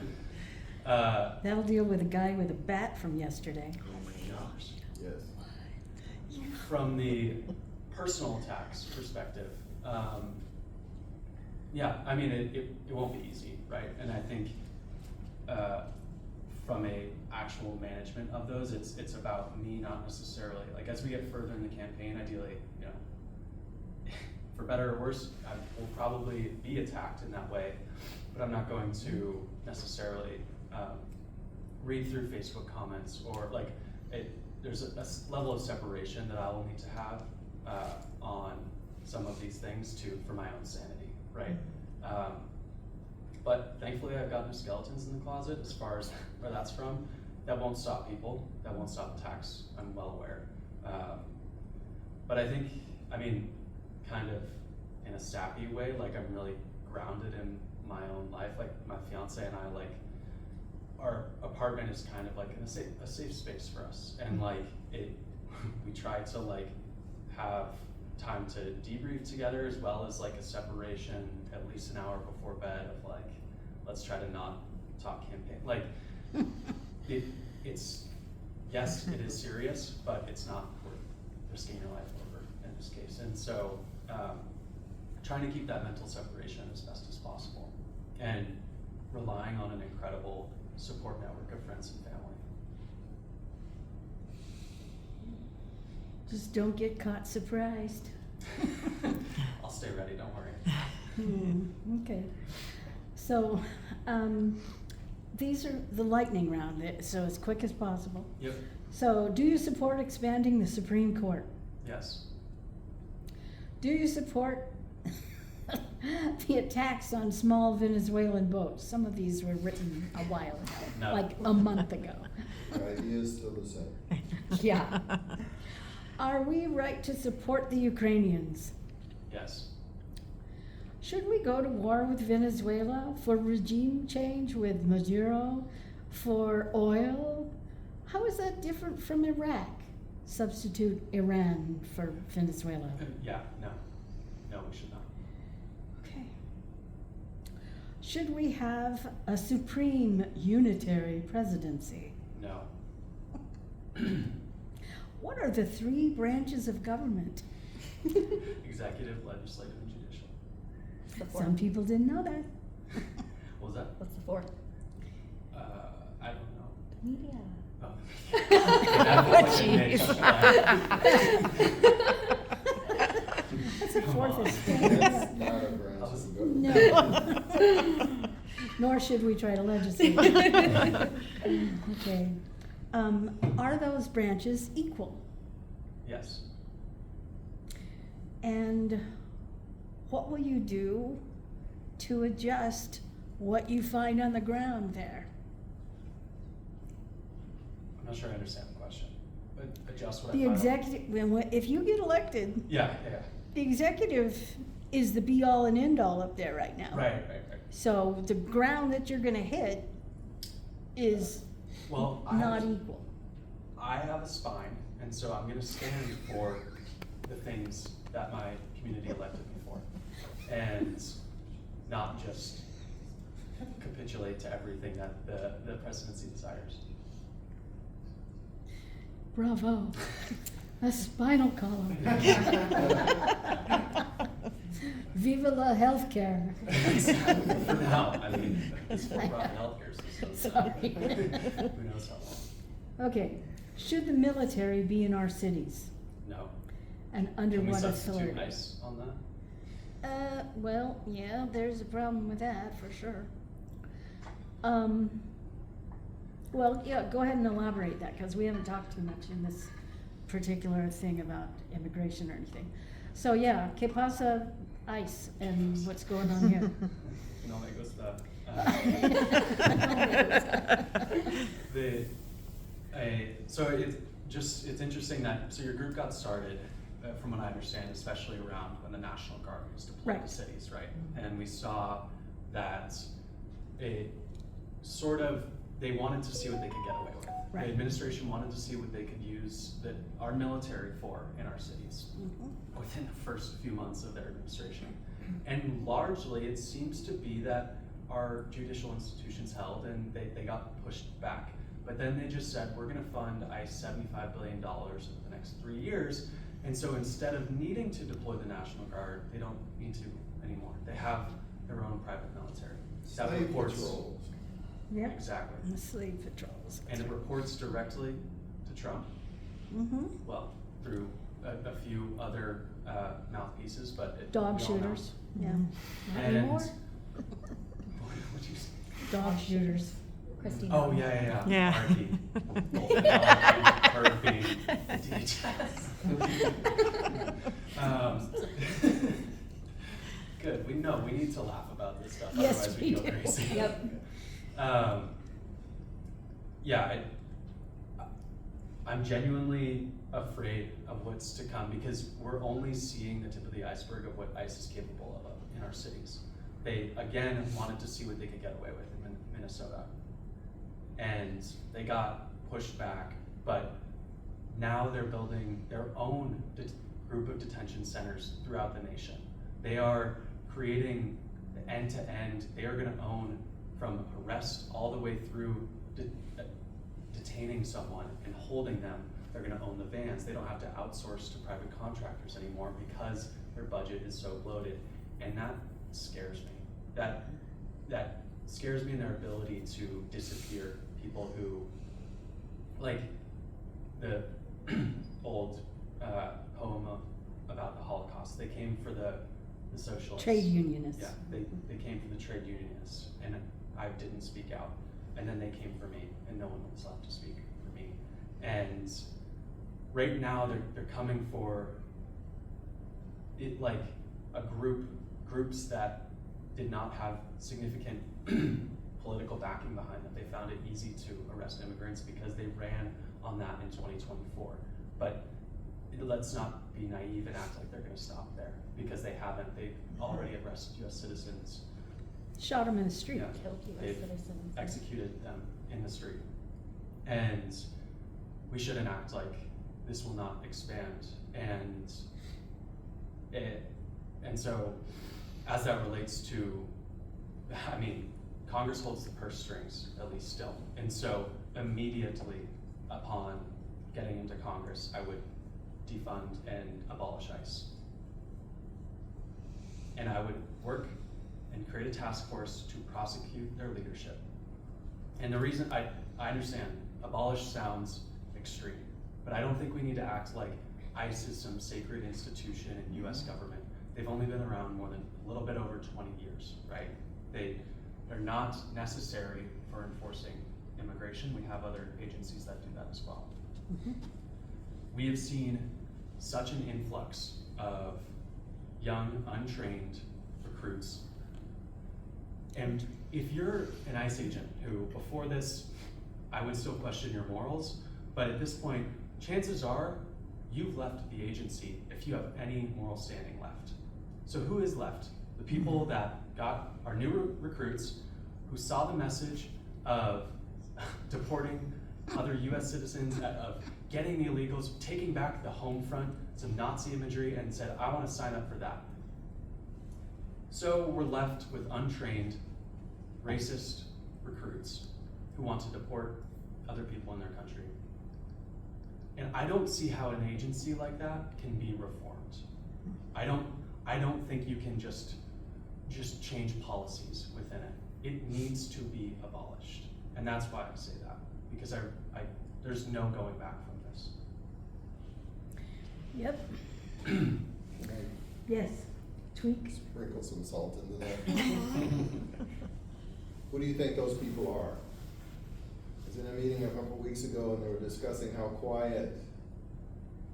That'll deal with a guy with a bat from yesterday. Oh my gosh. Yes. From the personal tax perspective, yeah, I mean, it won't be easy, right? And I think from a actual management of those, it's about me not necessarily, like as we get further in the campaign, ideally, you know, for better or worse, I will probably be attacked in that way, but I'm not going to necessarily read through Facebook comments or like there's a level of separation that I will need to have on some of these things for my own sanity, right? But thankfully I've got no skeletons in the closet as far as where that's from. That won't stop people, that won't stop attacks, I'm well aware. But I think, I mean, kind of in a sappy way, like I'm really grounded in my own life. Like my fiance and I, like, our apartment is kind of like a safe space for us. And like we try to like have time to debrief together as well as like a separation at least an hour before bed of like, let's try to not talk campaign. Like it's, yes, it is serious, but it's not worth risking your life over in this case. And so trying to keep that mental separation as best as possible and relying on an incredible support network of friends and family. Just don't get caught surprised. I'll stay ready, don't worry. Okay. So, these are the lightning round, so as quick as possible. Yep. So, do you support expanding the Supreme Court? Yes. Do you support the attacks on small Venezuelan boats? Some of these were written a while ago, No. like a month ago. The idea is still the same. Yeah. Are we right to support the Ukrainians? Yes. Should we go to war with Venezuela for regime change with Maduro, for oil? How is that different from Iraq? Substitute Iran for Venezuela. Yeah, no. No, we should not. Okay. Should we have a supreme unitary presidency? No. What are the 3 branches of government? Executive, legislative, and judicial. What's the fourth? Some people didn't know that. What was that? What's the fourth? I don't know. Media. Oh. Jeez. What's the 4th Come estate? That's not a branch of government. No. Nor should we try to legislate. Okay. Are those branches equal? Yes. And what will you do to adjust what you find on the ground there? I'm not sure I understand the question. But adjust what The I find. executive, if you get elected, Yeah. the executive is the be-all and end-all up there right now. Right. So the ground that you're gonna hit is Well, not equal. I have a spine, and so I'm going to stand for the things that my community elected me for, and not just capitulate to everything that the presidency desires. Bravo. A spinal column. Viva la healthcare. For now, I mean, it's for-profit healthcare system. So Sorry. who knows how long? Okay, should the military be in our cities? No. And under Can we what substitute authority? ICE on that? Well, yeah, there's a problem with that, for sure. Well, yeah, go ahead and elaborate that, because we haven't talked too much in this particular thing about immigration or anything. So, yeah, que pasa ICE and what's going on here? No me gusta. So it's interesting that, so your group got started from what I understand, especially around when the National Guard was deployed Right. to cities, right? And we saw that it sort of, they wanted to see what they could get away with. Right. The administration wanted to see what they could use our military for in our cities within the first few months of their administration. And largely, it seems to be that our judicial institutions held and they got pushed back. But then they just said, we're gonna fund ICE $75 billion over the next 3 years. And so instead of needing to deploy the National Guard, they don't need to anymore. They have their own private military. That Slave reports- patrols. Yep. Exactly. And the slave patrols. And it reports directly to Trump, Mm-hmm. well, through a few other mouthpieces, but it. Dog we all know. shooters. Yeah. And- Not anymore. What'd you say? Dog shooters. Christine. Oh, yeah. Yeah. RIP. Good, we know, we need to laugh about this stuff, Yes, otherwise we we go do. crazy. Yep. Yeah, I'm genuinely afraid of what's to come because we're only seeing the tip of the iceberg of what ICE is capable of in our cities. They, again, wanted to see what they could get away with in Minnesota. And they got pushed back, but now they're building their own group of detention centers throughout the nation. They are creating the end-to-end, they are gonna own from arrest all the way through detaining someone and holding them. They're gonna own the vans. They don't have to outsource to private contractors anymore because their budget is so bloated. And that scares me. That scares me in their ability to disappear people who, like the old poem about the Holocaust. They came for the socialists. Trade unionists. Yeah, they came for the trade unionists, and I didn't speak out. And then they came for me, and no one was left to speak for me. And right now, they're coming for it, like a groups that did not have significant political backing behind them. They found it easy to arrest immigrants because they ran on that in 2024. But let's not be naive and act like they're going to stop there because they haven't. They've already arrested U.S. citizens. Shot them in the street. Yeah, Killed US they've citizens. executed them in the street. And we shouldn't act like this will not expand. And so as that relates to, I mean, Congress holds the purse strings, at least still. And so immediately upon getting into Congress, I would defund and abolish ICE. And I would work and create a task force to prosecute their leadership. And the reason, I understand, abolish sounds extreme, but I don't think we need to act like ICE is some sacred institution in US government. They've only been around more than a little bit over 20 years, right? They're not necessary for enforcing immigration. We have other agencies that do that as well. Mhm. We have seen such an influx of young, untrained recruits. And if you're an ICE agent who, before this, I would still question your morals, but at this point, chances are you've left the agency if you have any moral standing left. So who is left? The people that are new recruits who saw the message of deporting other US citizens, of getting the illegals, taking back the home front, some Nazi imagery, and said, I want to sign up for that. So we're left with untrained, racist recruits who want to deport other people in their country. And I don't see how an agency like that can be reformed. I don't think you can just change policies within it. It needs to be abolished. And that's why I say that, because there's no going back from this. Yep. And Yes. Tweaks. sprinkle some salt into that. Who do you think those people are? I was in a meeting a couple weeks ago and they were discussing how quiet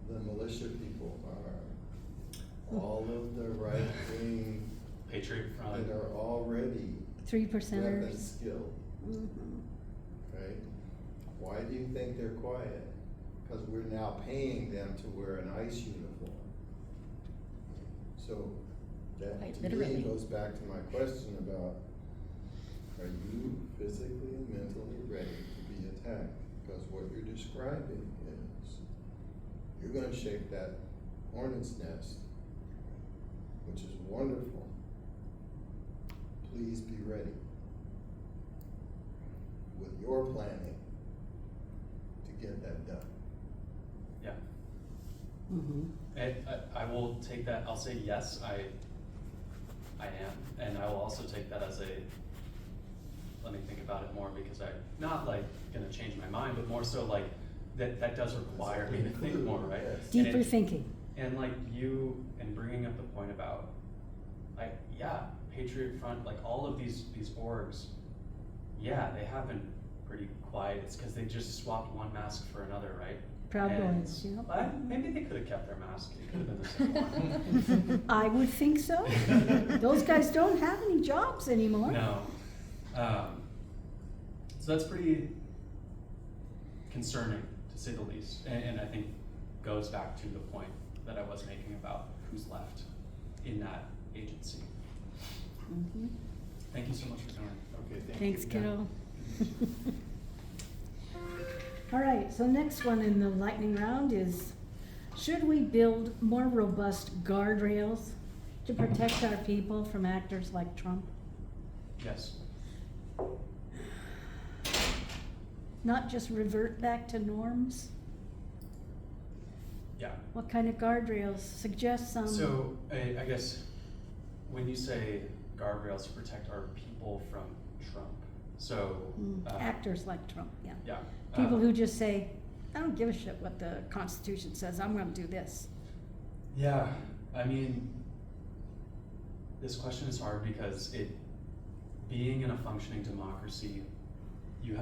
the militia people are. All of the right wing Patriot Front. that are already 3%ers. weapon skilled, Mhm. right? Why do you think they're quiet? Because we're now paying them to wear an ICE uniform. So that Quite to me literally. goes back to my question about, are you physically and mentally ready to be attacked? Because what you're describing is, you're gonna shake that hornet's nest, which is wonderful. Please be ready with your planning to get that done. Yeah. Mm-hmm. I will take that, I'll say yes, I am, and I will also take that as a, let me think about it more, because I'm not like gonna change my mind, but more so like, that does require me to think more, right? Yes. And Deeper thinking. And like you, and bringing up the point about, like, yeah, Patriot Front, like all of these orgs, yeah, they have been pretty quiet, it's cause they just swapped one mask for another, right? Proud And Boys, yeah. maybe they could have kept their mask. It could have been the same one. I would think so. Those guys don't have any jobs anymore. No. So that's pretty concerning, to say the least, and I think goes back to the point that I was making about who's left in that agency. Mhm. Thank you so much for coming. Okay, thank Thanks, you. kiddo. All right, so next one in the lightning round is, should we build more robust guardrails to protect our people from actors like Trump? Yes. Not just revert back to norms? Yeah. What kind of guardrails? Suggest some. So I guess when you say guardrails to protect our people from Trump, so Actors like Trump, yeah. yeah, People who just say, I don't give a shit what the Constitution says, I'm gonna do this. Yeah, I mean, this question is hard because being in a functioning democracy, you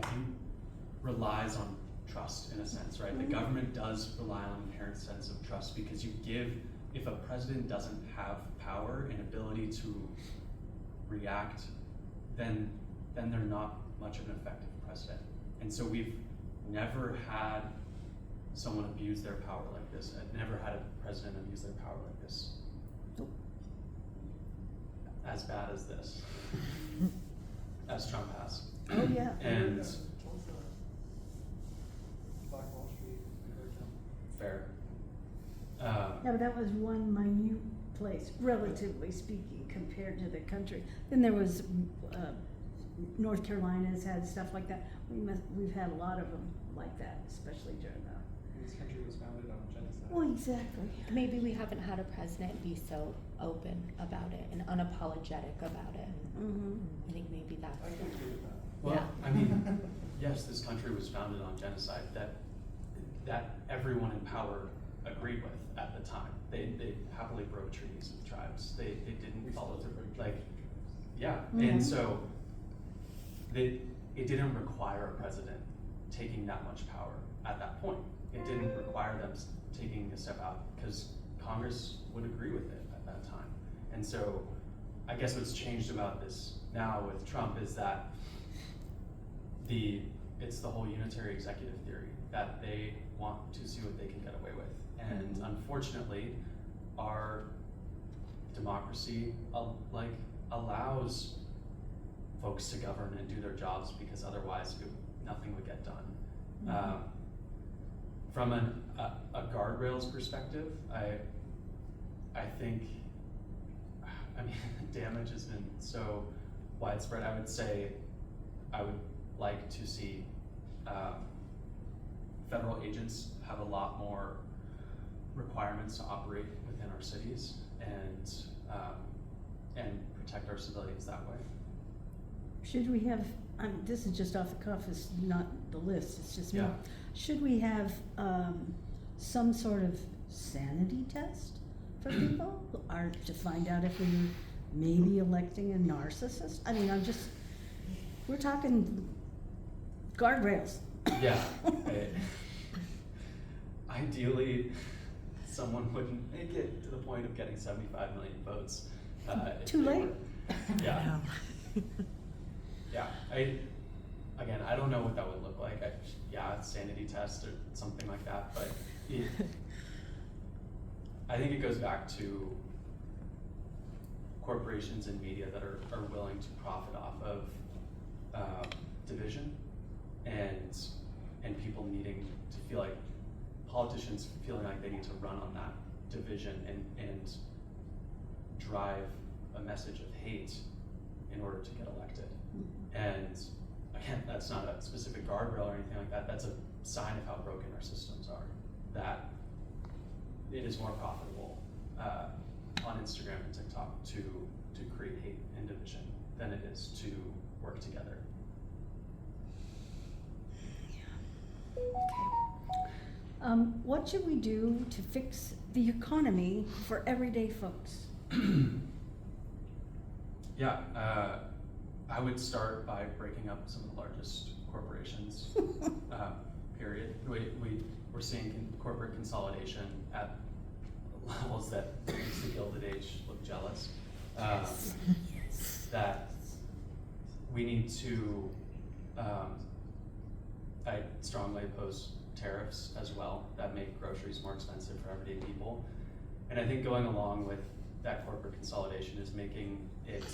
relies on trust in a sense, right? The Mhm. government does rely on an inherent sense of trust because if a president doesn't have power and ability to react, then they're not much of an effective president. And so we've never had someone abuse their power like this. I've never had a president abuse their power like this. Nope. As bad as this, as Trump has. Oh, yeah. And Black Wall Street, we heard them. fair. Yeah, but that was one minute place, relatively speaking, compared to the country. Then there was, North Carolina's had stuff like that. We've had a lot of them like that, especially during the. This country was founded on genocide. Well, exactly. Maybe we haven't had a president be so open about it and unapologetic about it. Mm-hmm. I think maybe I that's. can agree with that. Well, Yeah. I mean, yes, this country was founded on genocide that everyone in power agreed with at the time. They happily broke treaties with tribes. They didn't follow through. Like, yeah, Mhm. and so it didn't require a president taking that much power at that point. It didn't require them taking a step out because Congress would agree with it at that time. And so I guess what's changed about this now with Trump is that it's the whole unitary executive theory that they want to see what they can get away with. And unfortunately, our democracy allows folks to govern and do their jobs because otherwise nothing would get done. From a guardrails perspective, I think, I mean, the damage has been so widespread. I would say I would like to see federal agents have a lot more requirements to operate within our cities and protect our civilians that way. Should we have, this is just off the cuff, it's not the list, it's just me. Yeah. Should we have some sort of sanity test for people or to find out if we're maybe electing a narcissist? I mean, we're talking guardrails. Yeah. Ideally, someone wouldn't make it to the point of getting 75 million votes. If Too they late. were- Yeah. Yeah. I don't know what that would look like. It's sanity test or something like that. But I think it goes back to corporations and media that are willing to profit off of division and people needing to feel like, politicians feeling like they need to run on that division and drive a message of hate in order to get elected. And again, that's not a specific guardrail or anything like that. That's a sign of how broken our systems are. That it is more profitable on Instagram and TikTok to create hate and division than it is to work together. What should we do to fix the economy for everyday folks? Yeah, I would start by breaking up some of the largest corporations, period. We're seeing corporate consolidation at levels that makes the Gilded Age look jealous. That we need to, I strongly oppose tariffs as well that make groceries more expensive for everyday people. And I think going along with that corporate consolidation is making it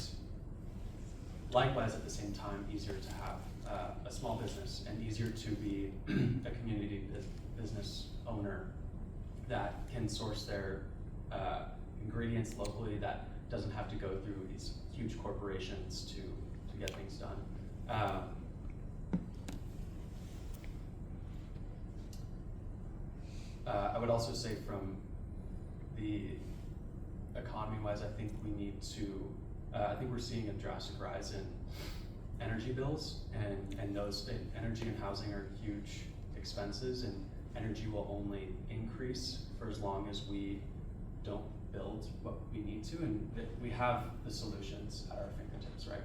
likewise at the same time easier to have a small business and easier to be a community business owner that can source their ingredients locally, that doesn't have to go through these huge corporations to get things done. I would also say from the economy-wise, I think we need to, I think we're seeing a drastic rise in energy bills, and those, energy and housing are huge expenses, and energy will only increase for as long as we don't build what we need to, and we have the solutions at our fingertips, right?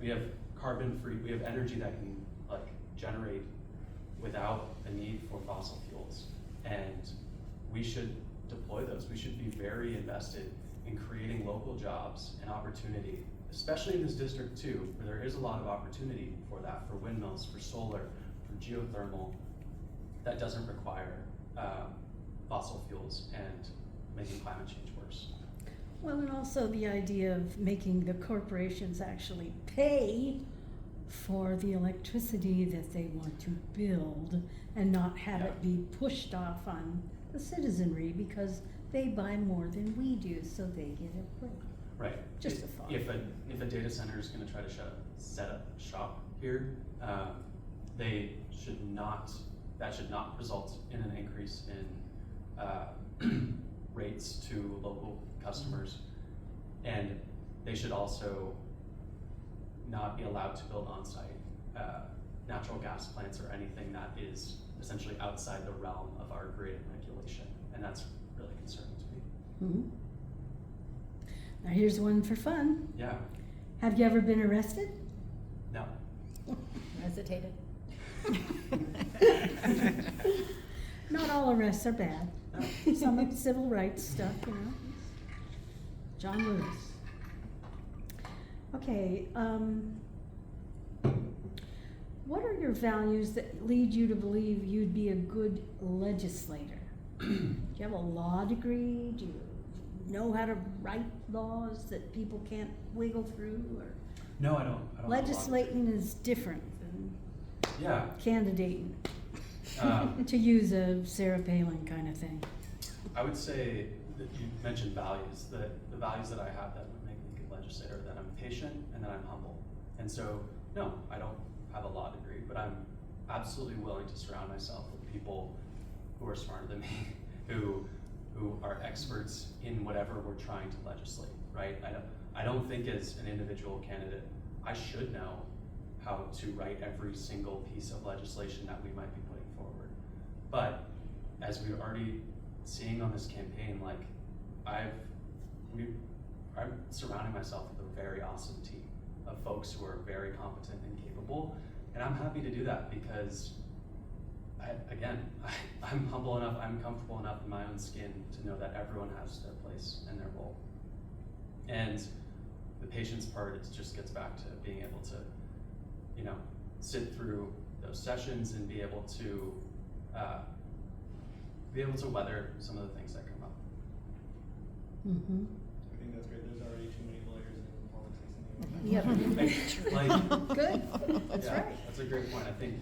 We have carbon-free, we have energy that can like generate without the need for fossil fuels, and we should deploy those. We should be very invested in creating local jobs and opportunity, especially in this district too, where there is a lot of opportunity for that, for windmills, for solar, for geothermal, that doesn't require fossil fuels and making climate change worse. Well, and also the idea of making the corporations actually pay for the electricity that they want to build and not have Yeah. it be pushed off on the citizenry because they buy more than we do, so they get a break. Right. Just a thought. If a data center is going to try to set up shop here, they should not. That should not result in an increase in rates to local customers, and they should also not be allowed to build on-site natural gas plants or anything that is essentially outside the realm of our grid and regulation, and that's really concerning to me. Mhm. Now here's one for fun. Yeah. Have you ever been arrested? No. Hesitated. Not all arrests are bad. No. Some of civil rights stuff, you know. John Lewis. Okay, what are your values that lead you to believe you'd be a good legislator? Do you have a law degree? Do you know how to write laws that people can't wiggle through? Or No, I don't. I don't have a lot. legislating is different than Yeah. candidating, Um, to use a Sarah Palin kind of thing. I would say that you mentioned values. The values that I have that would make me a good legislator, that I'm patient and that I'm humble. And so, no, I don't have a law degree, but I'm absolutely willing to surround myself with people who are smarter than me, who are experts in whatever we're trying to legislate, right? I don't think as an individual candidate, I should know how to write every single piece of legislation that we might be putting forward. But as we're already seeing on this campaign, like I'm surrounding myself with a very awesome team of folks who are very competent and capable, and I'm happy to do that because I'm humble enough, I'm comfortable enough in my own skin to know that everyone has their place and their role. And the patience part, it just gets back to being able to, sit through those sessions and be able to weather some of the things that come up. Mm-hmm. think that's great. There's already too many lawyers in politics anyway. Yep. Like, Good, that's yeah, right. That's a great point. I think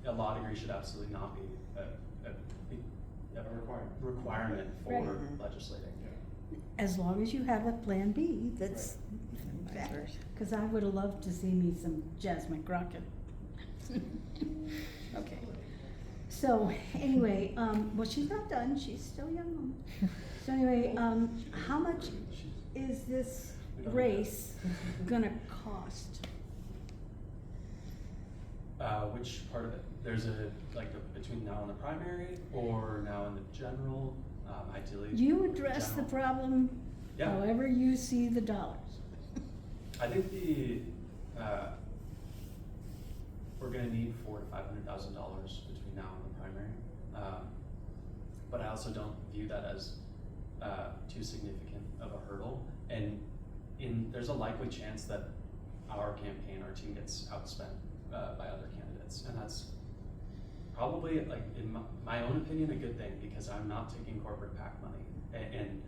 a law degree should absolutely not be a requirement for Right. legislating. As long as you have a plan B, that's, because I would have loved to see me some Jasmine Crockett. Okay. So, anyway, well, she's not done, she's still young. So anyway, how much is this race gonna cost? Which part of it? There's between now and the primary, or now and the general, ideally. You address the general. problem Yeah. however you see the dollars. I think we're gonna need $400,000 to $500,000 between now and the primary. But I also don't view that as too significant of a hurdle. And there's a likely chance that our campaign, our team gets outspent by other candidates. And that's probably, like, in my own opinion, a good thing, because I'm not taking corporate PAC money. And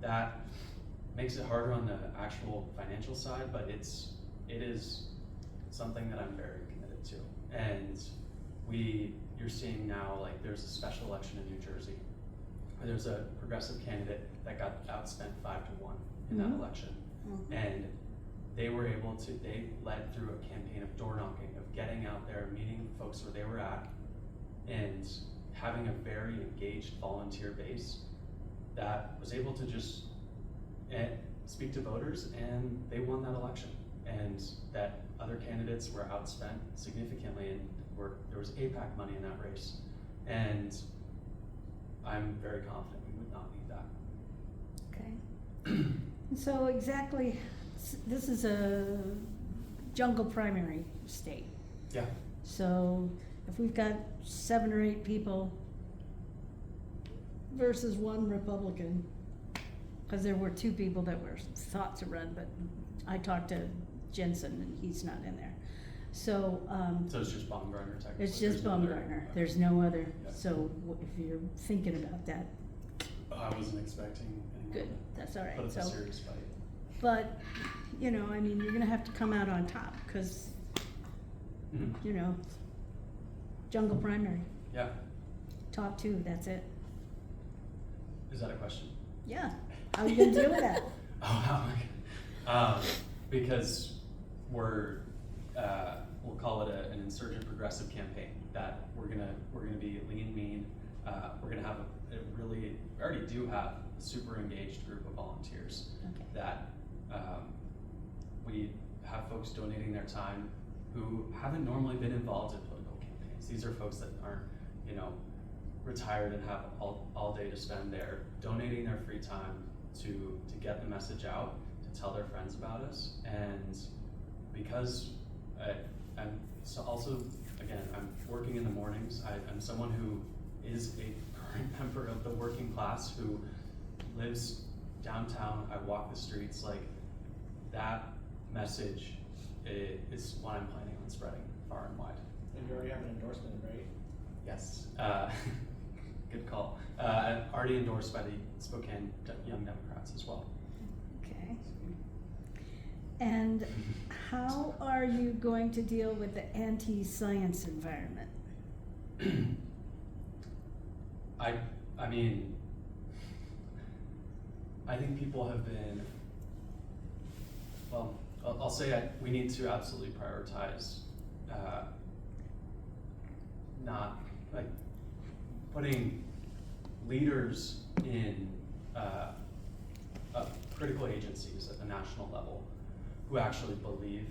that makes it harder on the actual financial side, but it is something that I'm very committed to. And you're seeing now, like, there's a special election in New Jersey where there's a progressive candidate that got outspent 5-1 in that election. And they led through a campaign of door knocking, of getting out there, meeting folks where they were at, and having a very engaged volunteer base that was able to just speak to voters, and they won that election. And that other candidates were outspent significantly, and there was APAC money in that race. And I'm very confident we would not need that. Okay. So exactly, this is a jungle primary state. Yeah. So if we've got 7 or 8 people versus 1 Republican, because there were 2 people that were thought to run, but I talked to Jensen and he's not in there. So, So it's just Baumgartner technically? it's just There's no other- Baumgartner, there's no other, Yeah. so if you're thinking about that, I wasn't expecting anyone good, to that's all right, put up a so. serious fight. But, I mean, you're gonna have to come out on top, cause, Mhm. jungle primary, Yeah. top 2, that's it. Is that a question? Yeah, how are you gonna deal with that? Oh, okay. Because we'll call it an insurgent progressive campaign, that we're gonna be lean, mean. We're gonna have we already do have a super engaged group of volunteers Okay. that we have folks donating their time who haven't normally been involved in political campaigns. These are folks that aren't, retired and have all day to spend there, donating their free time to get the message out, to tell their friends about us. And because I'm working in the mornings, I'm someone who is a current member of the working class who lives downtown. I walk the streets. Like, that message is what I'm planning on spreading far and wide. And you already have an endorsement, right? Yes, good call. Already endorsed by the Spokane Young Democrats as well. Okay. And how are you going to deal with the anti-science environment? I mean, I think people have been, well, I'll say we need to absolutely prioritize not, like, putting leaders in critical agencies at the national level who actually believe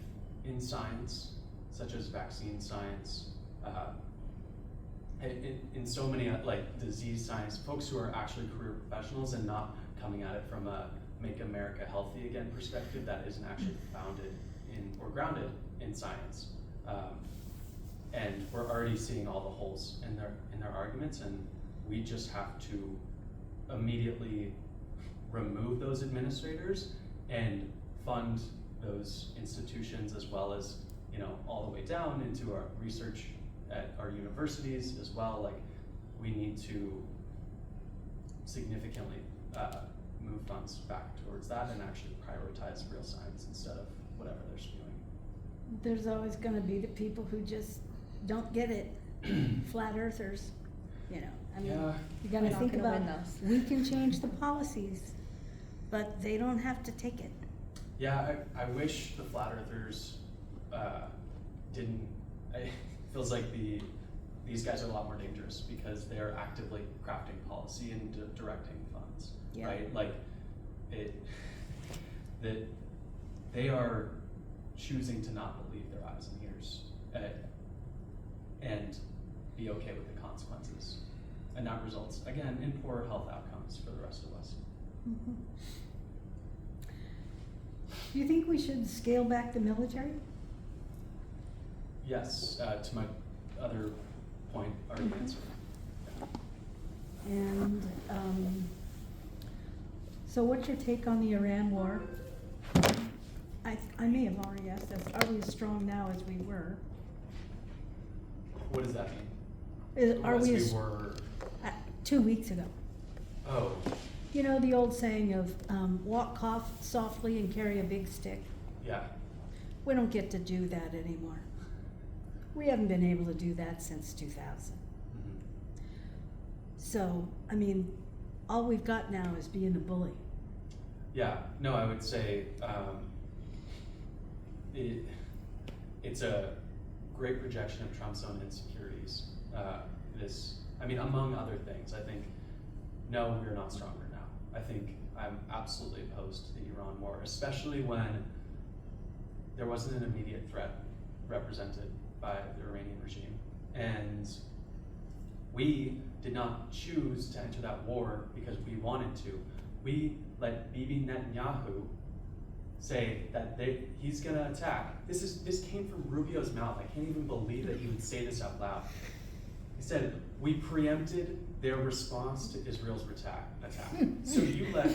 in science, such as vaccine science, in so many disease science, folks who are actually career professionals and not coming at it from a make America healthy again perspective that isn't actually founded in or grounded in science. And we're already seeing all the holes in their arguments, and we just have to immediately remove those administrators and fund those institutions, as well as, all the way down into our research at our universities as well. Like, we need to significantly move funds back towards that and actually prioritize real science instead of whatever they're spewing. There's always gonna be the people who just don't get it, flat earthers, you know, I mean, Yeah. you gotta We're not think gonna about, win those. we can change the policies, but they don't have to take it. Yeah, I wish the flat earthers didn't. It feels like these guys are a lot more dangerous because they are actively crafting policy and directing funds, Yeah. right? Like that they are choosing to not believe their eyes and ears and be okay with the consequences, and that results again in poor health outcomes for the rest of us. Mhm. Do you think we should scale back the military? Yes, to my other point, already Mhm. answered. And, so what's your take on the Iran war? I may have already asked this, are we as strong now as we were? What does that mean? Are As we we as, were, 2 weeks ago? oh, You know the old saying of, walk softly and carry a big stick? yeah, We don't get to do that anymore. We haven't been able to do that since 2000. mhm. So, I mean, all we've got now is being a bully. Yeah, no, I would say, it's a great projection of Trump's own insecurities. Among other things, I think, no, we're not stronger now. I think I'm absolutely opposed to the Iran war, especially when there wasn't an immediate threat represented by the Iranian regime. And we did not choose to enter that war because we wanted to. We let Bibi Netanyahu say that he's gonna attack. This came from Rubio's mouth. I can't even believe that he would say this out loud. He said, we preempted their response to Israel's attack. So you let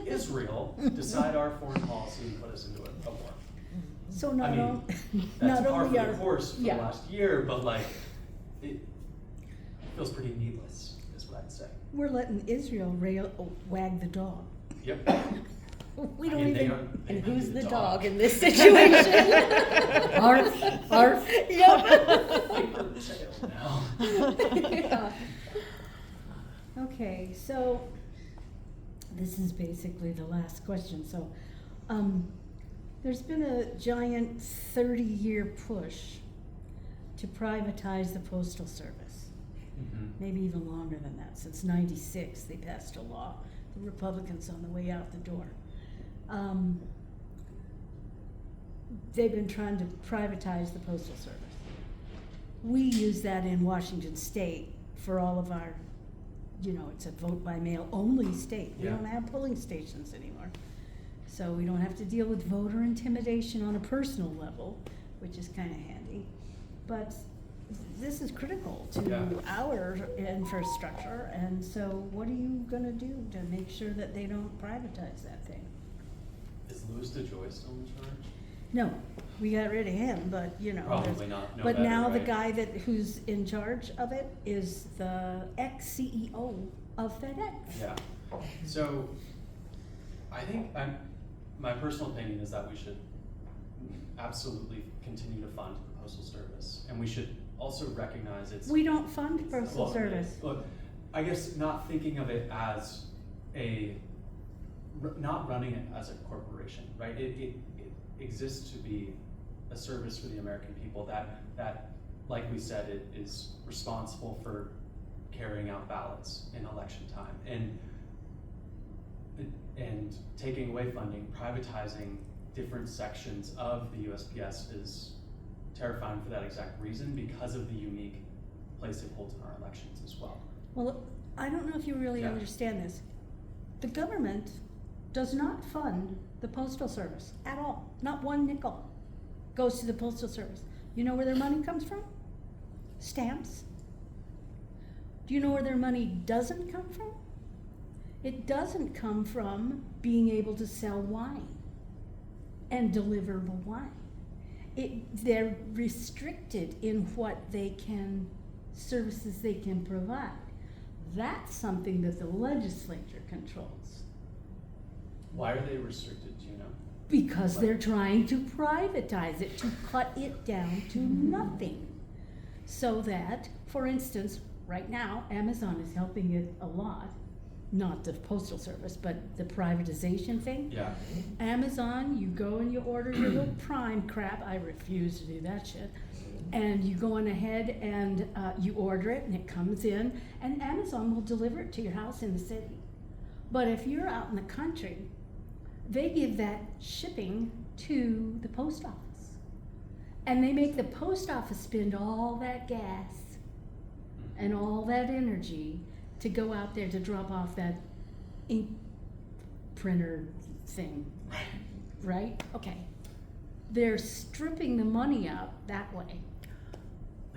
Israel decide our foreign policy and put us into a war. So I not mean, only, that's not par only for the are, course for yeah. the last year, but like, it feels pretty needless, is what I'd say. we're letting Israel wag the dog. Yep. We I don't mean, they even. are- they And are who's the dog dog. in this situation? Arf, arf. Yep. Paper trail now. Yeah. Okay, so this is basically the last question. So, there's been a giant 30-year push to privatize the Postal Service. Mhm. Maybe even longer than that. Since '96, they passed a law. The Republicans on the way out the door. They've been trying to privatize the Postal Service. We use that in Washington State for all of our, it's a vote by mail only state. We Yeah. don't have polling stations anymore. So we don't have to deal with voter intimidation on a personal level, which is kind of handy. But this is critical to Yeah. our infrastructure, and so what are you gonna do to make sure that they don't privatize that thing? Is Louis DeJoy still in charge? No, we got rid of him, but Probably there's- not. No but better, now the right? guy who's in charge of it is the ex-CEO of FedEx. Yeah. So, I think my personal opinion is that we should absolutely continue to fund the Postal Service, and we should also recognize its. We don't fund Postal Well, Service. Look, I guess not thinking of it as not running it as a corporation, right? It exists to be a service for the American people that, like we said, it is responsible for carrying out ballots in election time and taking away funding, privatizing different sections of the USPS is terrifying for that exact reason because of the unique place it holds in our elections as well. Well, I don't know if you really Yeah. understand this. The government does not fund the Postal Service at all. Not one nickel goes to the Postal Service. You know where their money comes from? Stamps. Do you know where their money doesn't come from? It doesn't come from being able to sell wine and deliverable wine. They're restricted in what services they can provide. That's something that the legislature controls. Why are they restricted, do you know? Because they're trying to privatize it, to cut it down to nothing. So that, for instance, right now, Amazon is helping it a lot. Not the postal service, but the privatization thing. Yeah. Amazon, you go and you order your little Prime crap. I refuse to do that shit. And you go on ahead and you order it and it comes in, and Amazon will deliver it to your house in the city. But if you're out in the country, they give that shipping to the post office. And they make the post office spend all that gas and all that energy to go out there to drop off that ink printer thing. Right? Okay. They're stripping the money out that way.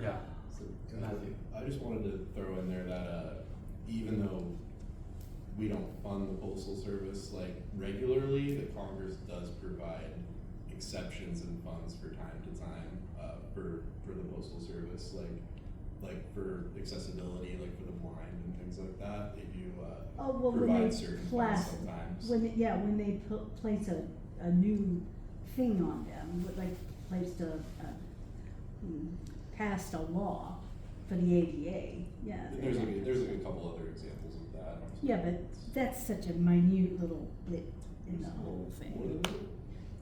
Yeah. So, Matthew. I just wanted to throw in there that even though we don't fund the postal service like regularly, the Congress does provide exceptions and funds for time to time for the postal service, like for accessibility, like for the blind and things like that. They do When provide they certain funds sometimes. when they place a new thing on them, like passed a law for the ADA, yeah. There's like a couple other examples of that. Yeah, but that's such a minute little bit in the whole thing,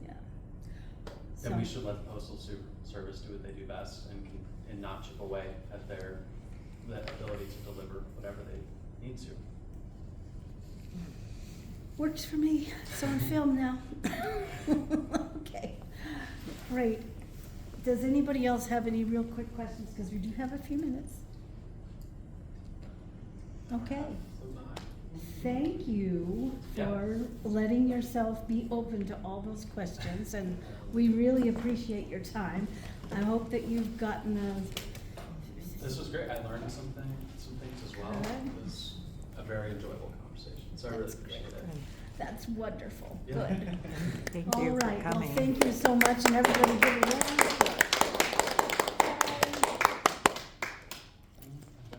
yeah. Then we should let the postal service do what they do best and not chip away at their ability to deliver whatever they need to. Works for me, it's on film now. Okay, great. Does anybody else have any real quick questions? Because we do have a few minutes. Okay. Thank you for letting yourself be open to all those questions, and we really appreciate your time. I hope that you've gotten This was great. I learned some things as well. Good. It was a very enjoyable conversation, so I really appreciate it. That's wonderful. Yeah. Good. Thank All you for right. Well, coming. thank you so much, and everybody give a round.